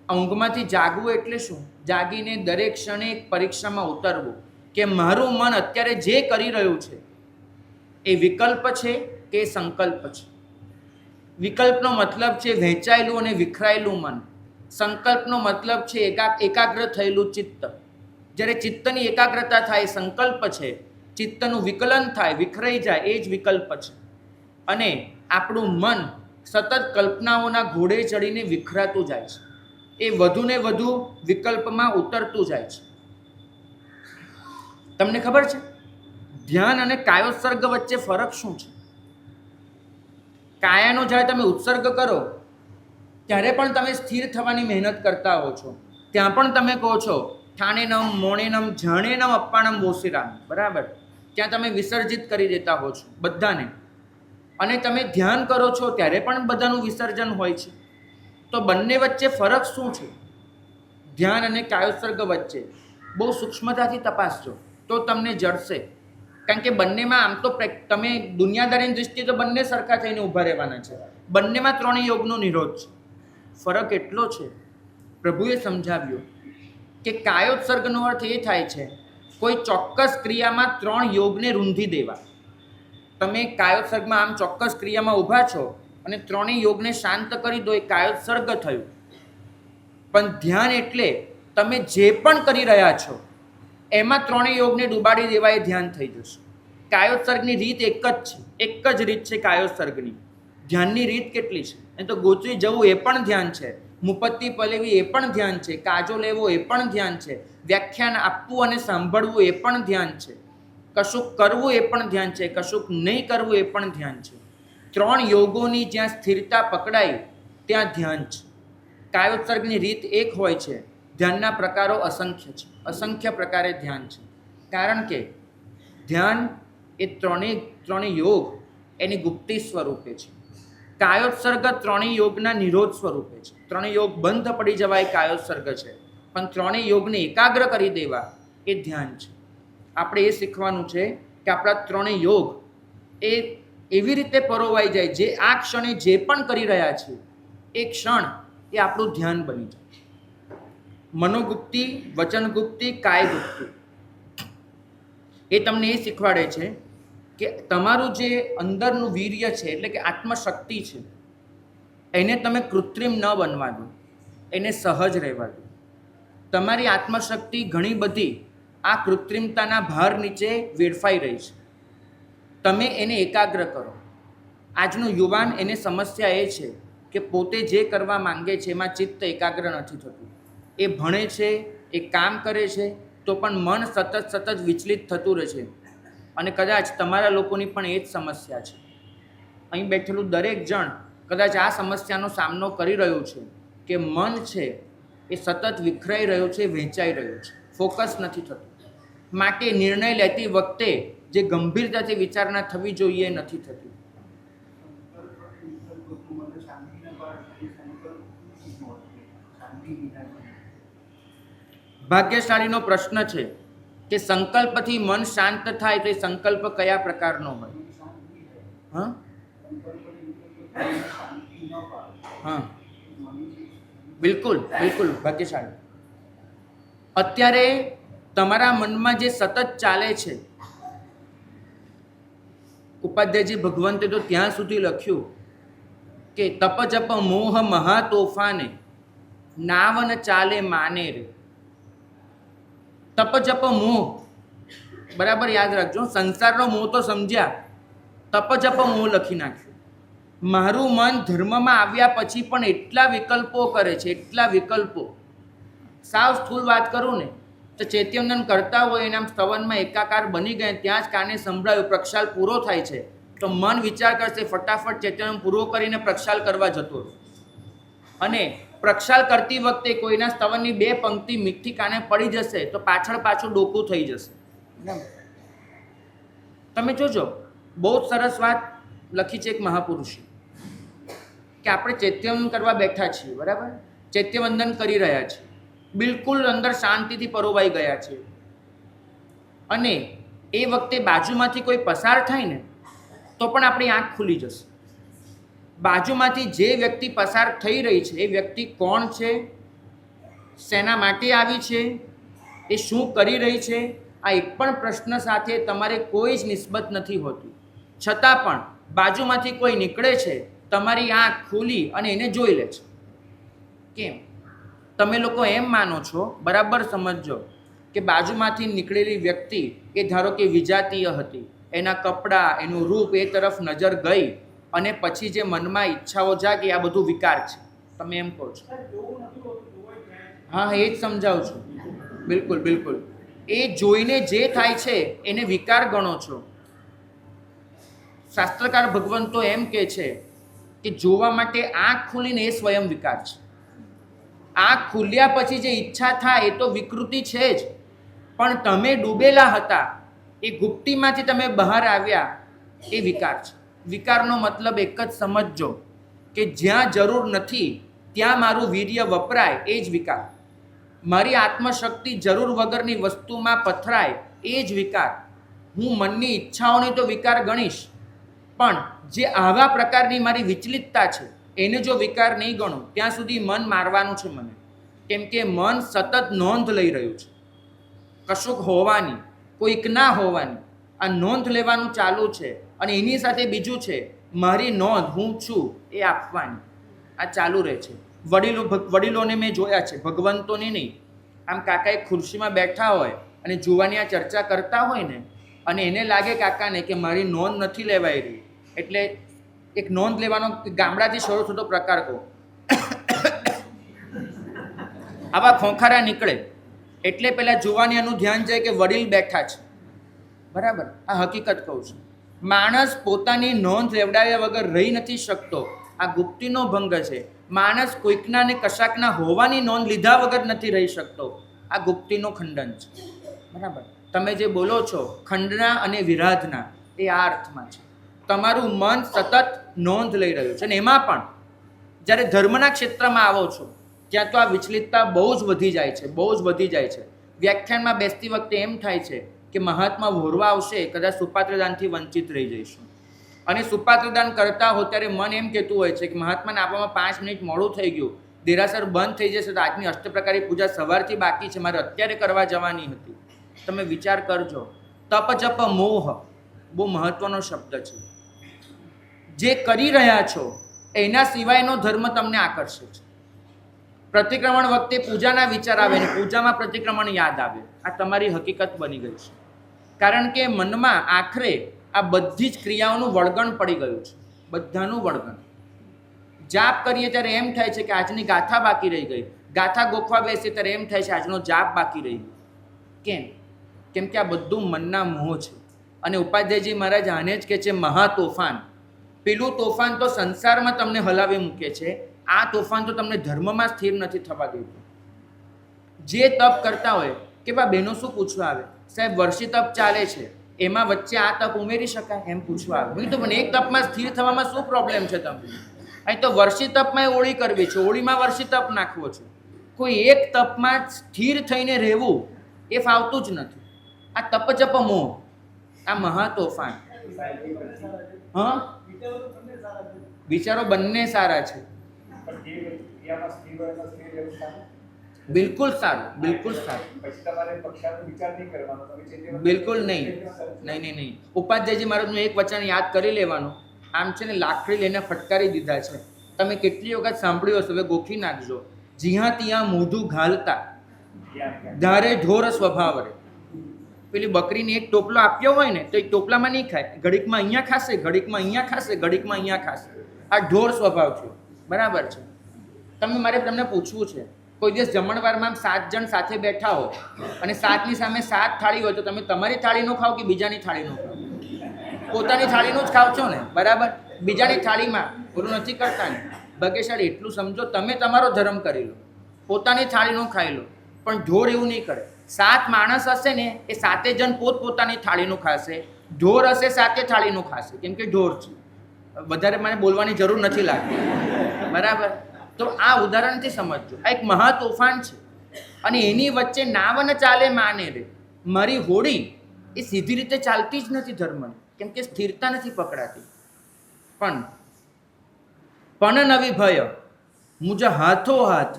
આ ઊંઘમાંથી જાગવું એટલે શું? જાગીને દરેક ક્ષણે એક પરીક્ષામાં ઉતરવું કે મારું મન અત્યારે જે કરી રહ્યું છે એ વિકલ્પ છે કે સંકલ્પ છે. વિકલ્પનો મતલબ છે વહેંચાયેલું અને વિખરાયેલું મન. સંકલ્પનો મતલબ છે એકાગ્ર થયેલું ચિત્ત. જ્યારે ચિત્તની એકાગ્રતા થાય એ સંકલ્પ છે, ચિત્તનું વિકલન થાય, વિખરાઈ જાય, એ જ વિકલ્પ છે. અને આપણું મન સતત કલ્પનાઓના ઘોડે ચડીને વિખરાતું જાય છે, એ વધુને વધુ વિકલ્પમાં ઉતરતું જાય છે. તમને ખબર છે ધ્યાન અને કાયોત્સર્ગ વચ્ચે ફરક શું છે? કાયાનો જ્યારે તમે ઉત્સર્ગ કરો ત્યારે પણ તમે સ્થિર થવાની મહેનત કરતા હો છો, ત્યાં પણ તમે કહો છો ઠાણેનમ મોણેનમ જાણેનમ અપ્પાણમ બોસિરામ. બરાબર? ત્યાં તમે વિસર્જિત કરી દેતા હો છો બધાને. અને તમે ધ્યાન કરો છો ત્યારે પણ બધાનું વિસર્જન હોય છે. તો બંને વચ્ચે ફરક શું છે? ધ્યાન અને કાયોત્સર્ગ વચ્ચે બહુ સૂક્ષ્મતાથી તપાસજો તો તમને જડશે. કારણ કે બંનેમાં આમ તો તમે દુનિયાદારીની દૃષ્ટિએ તો બંને સરખા થઈને ઊભા રહેવાના છે. બંનેમાં ત્રણેય યોગનો નિરોધ છે. ફરક એટલો છે, પ્રભુએ સમજાવ્યો કે કાયોત્સર્ગનો અર્થ એ થાય છે કોઈ ચોક્કસ ક્રિયામાં 3 યોગને રૂંધી દેવા. તમે કાયોત્સર્ગમાં આમ ચોક્કસ ક્રિયામાં ઊભા છો અને 3 યોગને શાંત કરી દો, એ કાયોત્સર્ગ થયું. પણ ધ્યાન એટલે તમે જે પણ કરી રહ્યા છો એમાં 3 યોગને ડૂબાડી દેવા, એ ધ્યાન થઈ જશે. કાયોત્સર્ગની રીત એક જ છે, એક જ રીત છે કાયોત્સર્ગની. ધ્યાનની રીત કેટલી છે? એ તો ગોચવી જવું એ પણ ધ્યાન છે, મુપત્તિ પલેવી એ પણ ધ્યાન છે, કાજો લેવો એ પણ ધ્યાન છે, વ્યાખ્યાન આપવું અને સાંભળવું એ પણ ધ્યાન છે, કશુંક કરવું એ પણ ધ્યાન છે, કશુંક નહીં કરવું એ પણ ધ્યાન છે. 3 યોગોની જ્યાં સ્થિરતા પકડાય ત્યાં ધ્યાન છે. કાયોત્સર્ગની રીત એક હોય છે, ધ્યાનના પ્રકારો અસંખ્ય છે, અસંખ્ય પ્રકારે ધ્યાન છે. કારણ કે ધ્યાન એ 3 યોગ એની ગુપ્તી સ્વરૂપે છે. કાયોત્સર્ગ 3 યોગના નિરોધ સ્વરૂપે છે. 3 યોગ બંધ પડી જવાય કાયોત્સર્ગ છે, પણ 3 યોગને એકાગ્ર કરી દેવા એ ધ્યાન છે. આપણે એ શીખવાનું છે કે આપણા 3 યોગ એ એવી રીતે પરોવાઈ જાય જે આ ક્ષણે જે પણ કરી રહ્યા છે એ ક્ષણ એ આપણું ધ્યાન બની જાય. મનોગુપ્તિ, વચનગુપ્તિ, કાયગુપ્તિ એ તમને એ શીખવાડે છે કે તમારું જે અંદરનું વીર્ય છે, એટલે કે આત્મશક્તિ છે, એને તમે કૃત્રિમ ન બનવા દો, એને સહજ રહેવા દો. તમારી આત્મશક્તિ ઘણી બધી આ કૃત્રિમતાના ભાર નીચે વેડફાઈ રહી છે. તમે એને એકાગ્ર કરો. આજનું યુવાન, એને સમસ્યા એ છે કે પોતે જે કરવા માંગે છે એમાં ચિત્ત એકાગ્ર નથી થતું. એ ભણે છે, એ કામ કરે છે, તો પણ મન સતત વિચલિત થતું રહે છે. અને કદાચ તમારા લોકોની પણ એ જ સમસ્યા છે. અહીં બેઠેલું દરેક જણ કદાચ આ સમસ્યાનો સામનો કરી રહ્યું છે કે મન છે એ સતત વિખરાઈ રહ્યું છે, વહેંચાઈ રહ્યું છે, ફોકસ નથી થતું. માટે નિર્ણય લેતી વખતે જે ગંભીરતાથી વિચારણા થવી જોઈએ એ નથી થતી. ભાગ્યશાળીનો પ્રશ્ન છે કે સંકલ્પથી મન શાંત થાય તો એ સંકલ્પ કયા પ્રકારનો હોય? હા હા, બિલકુલ બિલકુલ ભાગ્યશાળી. અત્યારે તમારા મનમાં જે સતત ચાલે છે, ઉપાધ્યાયજી ભગવંતે તો ત્યાં સુધી લખ્યું કે તપ જપ મોહ મહા તોફાને નાવન ચાલે માને રે. તપ જપ મોહ બરાબર યાદ રાખજો. સંસારનો મોહ તો સમજ્યા, તપ જપ મોહ લખી નાખ્યું. મારું મન ધર્મમાં આવ્યા પછી પણ એટલા વિકલ્પો કરે છે, એટલા વિકલ્પો. સાવ સ્થૂળ વાત કરું ને તો ચૈત્યવંદન કરતા હોય એના સ્તવનમાં એકાકાર બની ગયા, ત્યાં જ કાને સંભળાયું પ્રક્ષાલ પૂરો થાય છે તો મન વિચાર કરશે ફટાફટ ચૈત્યવંદન પૂરો કરીને પ્રક્ષાલ કરવા જતો રહો. અને પ્રક્ષાલ કરતી વખતે કોઈના સ્તવનની 2 પંક્તિ મીઠી કાને પડી જશે તો પાછળ ડોકું થઈ જશે. તમે જોજો, બહુ જ સરસ વાત લખી છે એક મહાપુરુષે કે આપણે ચૈત્યવંદન કરવા બેઠા છીએ, બરાબર, ચૈત્યવંદન કરી રહ્યા છીએ, બિલકુલ અંદર શાંતિથી પરોવાઈ ગયા છે, અને એ વખતે બાજુમાંથી કોઈ પસાર થાય ને તો પણ આપણી આંખ ખુલી જશે. બાજુમાંથી જે વ્યક્તિ પસાર થઈ રહી છે એ વ્યક્તિ કોણ છે, શેના માટે આવી છે, એ શું કરી રહી છે, આ એક પણ પ્રશ્ન સાથે તમારે કોઈ જ નિસ્બત નથી હોતી. છતાં પણ બાજુમાંથી કોઈ નીકળે છે, તમારી આંખ ખુલી અને એને જોઈ લે છે. કેમ? તમે લોકો એમ માનો છો, બરાબર સમજજો, કે બાજુમાંથી નીકળેલી વ્યક્તિ એ ધારો કે વિજાતીય હતી, એના કપડાં, એનું રૂપ એ તરફ નજર ગઈ અને પછી જે મનમાં ઈચ્છાઓ જાગી, આ બધું વિકાર છે, તમે એમ કહો છો? હા, એ જ સમજાવું છું. બિલકુલ બિલકુલ. એ જોઈને જે થાય છે એને વિકાર ગણો છો. શાસ્ત્રકાર ભગવંતો એમ કહે છે કે જોવા માટે આંખ ખુલીને એ સ્વયં વિકાર છે. આંખ ખુલ્યા પછી જે ઈચ્છા થાય એ તો વિકૃતિ છે જ, પણ તમે ડૂબેલા હતા, એ ગુપ્તીમાંથી તમે બહાર આવ્યા, એ વિકાર છે. વિકારનો મતલબ એક જ સમજજો કે જ્યાં જરૂર નથી ત્યાં મારું વીર્ય વપરાય, એ જ વિકાર. મારી આત્મશક્તિ જરૂર વગરની વસ્તુમાં પથરાય, એ જ વિકાર. હું મનની ઈચ્છાઓને તો વિકાર ગણીશ, પણ જે આવા પ્રકારની મારી વિચલિતતા છે એને જો વિકાર નહીં ગણો ત્યાં સુધી મન મારવાનું છે મને. કેમ કે મન સતત નોંધ લઈ રહ્યું છે કશુંક હોવાની, કોઈક ના હોવાની. આ નોંધ લેવાનું ચાલુ છે અને એની સાથે બીજું છે મારી નોંધ હું છું એ આપવાની. આ ચાલુ રહે છે. વડીલોને મેં જોયા છે, ભગવંતોને નહીં. આમ કાકા એક ખુરશીમાં બેઠા હોય અને જુવાની આ ચર્ચા કરતા હોય ને, અને એને લાગે કાકાને કે મારી નોંધ નથી લેવાઈ રહી, એટલે એક નોંધ લેવાનો ગામડાથી શરૂ થતો પ્રકાર કહો, આવા ખોખારા નીકળે એટલે પેલા જુવાનિયાનું ધ્યાન જાય કે વડીલ બેઠા છે. બરાબર, આ હકીકત કહું છું. માણસ પોતાની નોંધ લેવડાવ્યા વગર રહી નથી શકતો. આ ગુપ્તીનો ભંગ છે. માણસ કોઈકના ને કશાકના હોવાની નોંધ લીધા વગર નથી રહી શકતો. આ ગુપ્તીનું ખંડન છે. બરાબર, તમે જે બોલો છો ખંડના અને વિરાધના, એ આ અર્થમાં છે. તમારું મન સતત નોંધ લઈ રહ્યું છે. અને એમાં પણ જ્યારે ધર્મના ક્ષેત્રમાં આવો છો ત્યાં તો આ વિચલિતતા બહુ જ વધી જાય છે, બહુ જ વધી જાય છે. વ્યાખ્યાનમાં બેસતી વખતે એમ થાય છે કે મહાત્મા વહોરવા આવશે, કદાચ સુપાત્રદાનથી વંચિત રહી જઈશું. અને સુપાત્રદાન કરતા હો ત્યારે મન એમ કહેતું હોય છે કે મહાત્માને આપવામાં 5 મિનિટ મોડું થઈ ગયું, દેરાસર બંધ થઈ જશે તો આજની અષ્ટપ્રકારી પૂજા સવારથી બાકી છે, મારે અત્યારે કરવા જવાની હતી. તમે વિચાર કરજો, તપ જપ મોહ બહુ મહત્વનો શબ્દ છે. જે કરી રહ્યા છો એના સિવાયનો ધર્મ તમને આકર્ષે છે. પ્રતિક્રમણ વખતે પૂજાના વિચાર આવે ને પૂજામાં પ્રતિક્રમણ યાદ આવે. આ તમારી હકીકત બની ગઈ છે. કારણ કે મનમાં આખરે આ બધી જ ક્રિયાઓનું વળગણ પડી ગયું છે, બધાનું વળગણ. જાપ કરીએ ત્યારે એમ થાય છે કે આજની ગાથા બાકી રહી ગઈ, ગાથા ગોખવા બેસીએ ત્યારે એમ થાય છે આજનો જાપ બાકી રહી ગયો. કેમ? કેમ કે આ બધું મનના મોહ છે. અને ઉપાધ્યાયજી મહારાજ આને જ કહે છે મહાતોફાન. પેલું તોફાન તો સંસારમાં તમને હલાવી મૂકે છે, આ તોફાન તો તમને ધર્મમાં સ્થિર નથી થવા દેતું. જે તપ કરતા હોય કે બા બહેનો શું પૂછવા આવે, સાહેબ વર્ષી તપ ચાલે છે, એમાં વચ્ચે આ તપ ઉમેરી શકાય એમ પૂછવા આવે. મેં કીધું પણ એક તપમાં સ્થિર થવામાં શું પ્રોબ્લેમ છે તમને? અહીં તો વર્ષી તપમાં ઓળી કરવી છે, ઓળીમાં વર્ષી તપ નાખવો છે. કોઈ એક તપમાં સ્થિર થઈને રહેવું એ ફાવતું જ નથી. આ તપ જપ મોહ, આ મહાતોફાન. હા, વિચારો બંને સારા છે. બિલકુલ સારું, બિલકુલ સારું, બિલકુલ નહીં. ઉપાધ્યાયજી મહારાજનું એક વચન યાદ કરી લેવાનું. આમ છે ને લાકડી લઈને ફટકારી દીધા છે. તમે કેટલી વખત સાંભળ્યું હશે, હવે ગોખી નાખજો. જ્યાં ત્યાં મોઢું ઘાલતા ધારે ઢોર સ્વભાવ રે. પેલી બકરીને એક ટોપલો આપ્યો હોય ને તો એક ટોપલામાં નહીં ખાય, ઘડીકમાં અહીંયા ખાશે, ઘડીકમાં અહીંયા ખાશે, ઘડીકમાં અહીંયા ખાશે. આ ઢોર સ્વભાવ છે. બરાબર છે. મારે તમને પૂછવું છે, કોઈ દિવસ જમણવારમાં 7 જણ સાથે બેઠા હો અને 7ની સામે 7 થાળી હોય તો તમે તમારી થાળીનું ખાઓ કે બીજાની થાળીનું ખાઓ? પોતાની થાળીનું જ ખાવ છો ને, બરાબર? બીજાની થાળીમાં ઓલું નથી કરતા ને. ભાગ્યશાળી એટલું સમજો, તમે તમારો ધર્મ કરી લો, પોતાની થાળીનું ખાઈ લો. પણ ઢોર એવું નહીં કરે. 7 માણસ હશે ને એ 7 જણ પોતપોતાની થાળીનું ખાશે, ઢોર હશે 7 થાળીનું ખાશે, કેમ કે ઢોર છે. વધારે મને બોલવાની જરૂર નથી લાગતી, બરાબર? તો આ ઉદાહરણથી સમજજો, આ એક મહાતોફાન છે. અને એની વચ્ચે નાવન ચાલે માને રે. મારી હોડી એ સીધી રીતે ચાલતી જ નથી ધર્મની, કેમ કે સ્થિરતા નથી પકડાતી. પણ નવી ભય મુજ હાથો હાથ.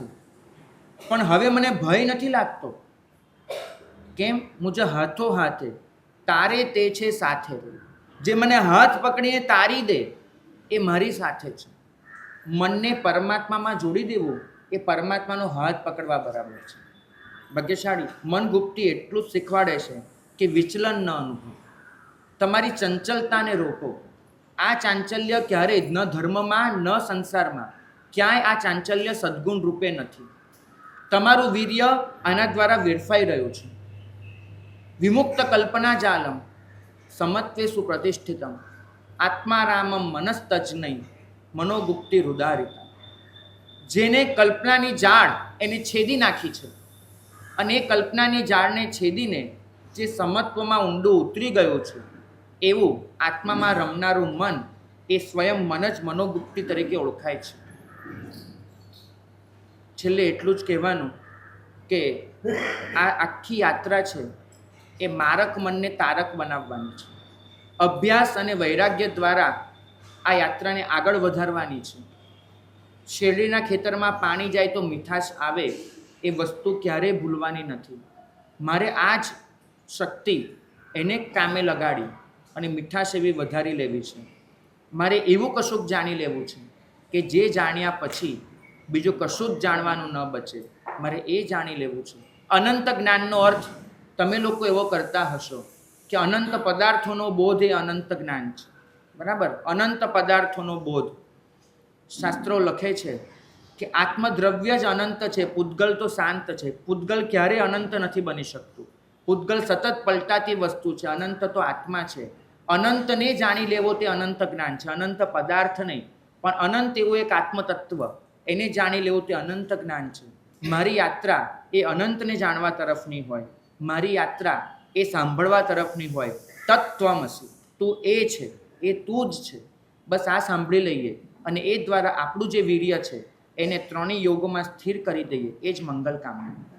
પણ હવે મને ભય નથી લાગતો. કેમ? મુજ હાથો હાથે તારે તે છે સાથે. જે મને હાથ પકડીને તારી દે એ મારી સાથે છે. મનને પરમાત્મામાં જોડી દેવું એ પરમાત્માનો હાથ પકડવા બરાબર છે. ભાગ્યશાળી મન ગુપ્તી એટલું જ શીખવાડે છે કે વિચલન ન અનુભવ. તમારી ચંચલતાને રોકો. આ ચાંચલ્ય ક્યારેય ન ધર્મમાં ન સંસારમાં ક્યાંય આ ચાંચલ્ય સદ્ગુણ રૂપે નથી. તમારું વીર્ય આના દ્વારા વેડફાઈ રહ્યું છે. વિમુક્ત કલ્પના જાલમ સમત્વે સુપ્રતિષ્ઠિતમ આત્મારામમ મનસ્તજ્ઞ મનોગુપ્તિ રુદારિતા. જેને કલ્પનાની જાળ એને છેદી નાખી છે અને એ કલ્પનાની જાળને છેદીને જે સમત્વમાં ઊંડું ઉતરી ગયું છે એવું આત્મામાં રમનારું મન એ સ્વયં મન જ મનોગુપ્તિ તરીકે ઓળખાય છે. છેલ્લે એટલું જ કહેવાનું કે આ આખી યાત્રા છે એ મારક મનને તારક બનાવવાની છે. અભ્યાસ અને વૈરાગ્ય દ્વારા આ યાત્રાને આગળ વધારવાની છે. શેરડીના ખેતરમાં પાણી જાય તો મીઠાશ આવે એ વસ્તુ ક્યારેય ભૂલવાની નથી. મારે આ જ શક્તિ એને કામે લગાડી અને મીઠાશ એવી વધારી લેવી છે. મારે એવું કશુંક જાણી લેવું છે કે જે જાણ્યા પછી બીજું કશું જ જાણવાનું ન બચે. મારે એ જાણી લેવું છે. અનંત જ્ઞાનનો અર્થ તમે લોકો એવો કરતા હશો કે અનંત પદાર્થોનો બોધ એ અનંત જ્ઞાન છે. બરાબર? અનંત પદાર્થોનો બોધ. શાસ્ત્રો લખે છે કે આત્મદ્રવ્ય જ અનંત છે, પૂતગલ તો શાંત છે. પૂતગલ ક્યારેય અનંત નથી બની શકતું. પૂતગલ સતત પલટાતી વસ્તુ છે. અનંત તો આત્મા છે. અનંતને જાણી લેવો તે અનંત જ્ઞાન છે, અનંત પદાર્થ નહીં, પણ અનંત એવું એક આત્મતત્વ, એને જાણી લેવું તે અનંત જ્ઞાન છે. મારી યાત્રા એ અનંતને જાણવા તરફની હોય. મારી યાત્રા એ સાંભળવા તરફની હોય. તત્ત્વમસી, તું એ છે, એ તું જ છે. બસ આ સાંભળી લઈએ અને એ દ્વારા આપણું જે વીર્ય છે એને ત્રણેય યોગોમાં સ્થિર કરી દઈએ. એ જ મંગલ કામના.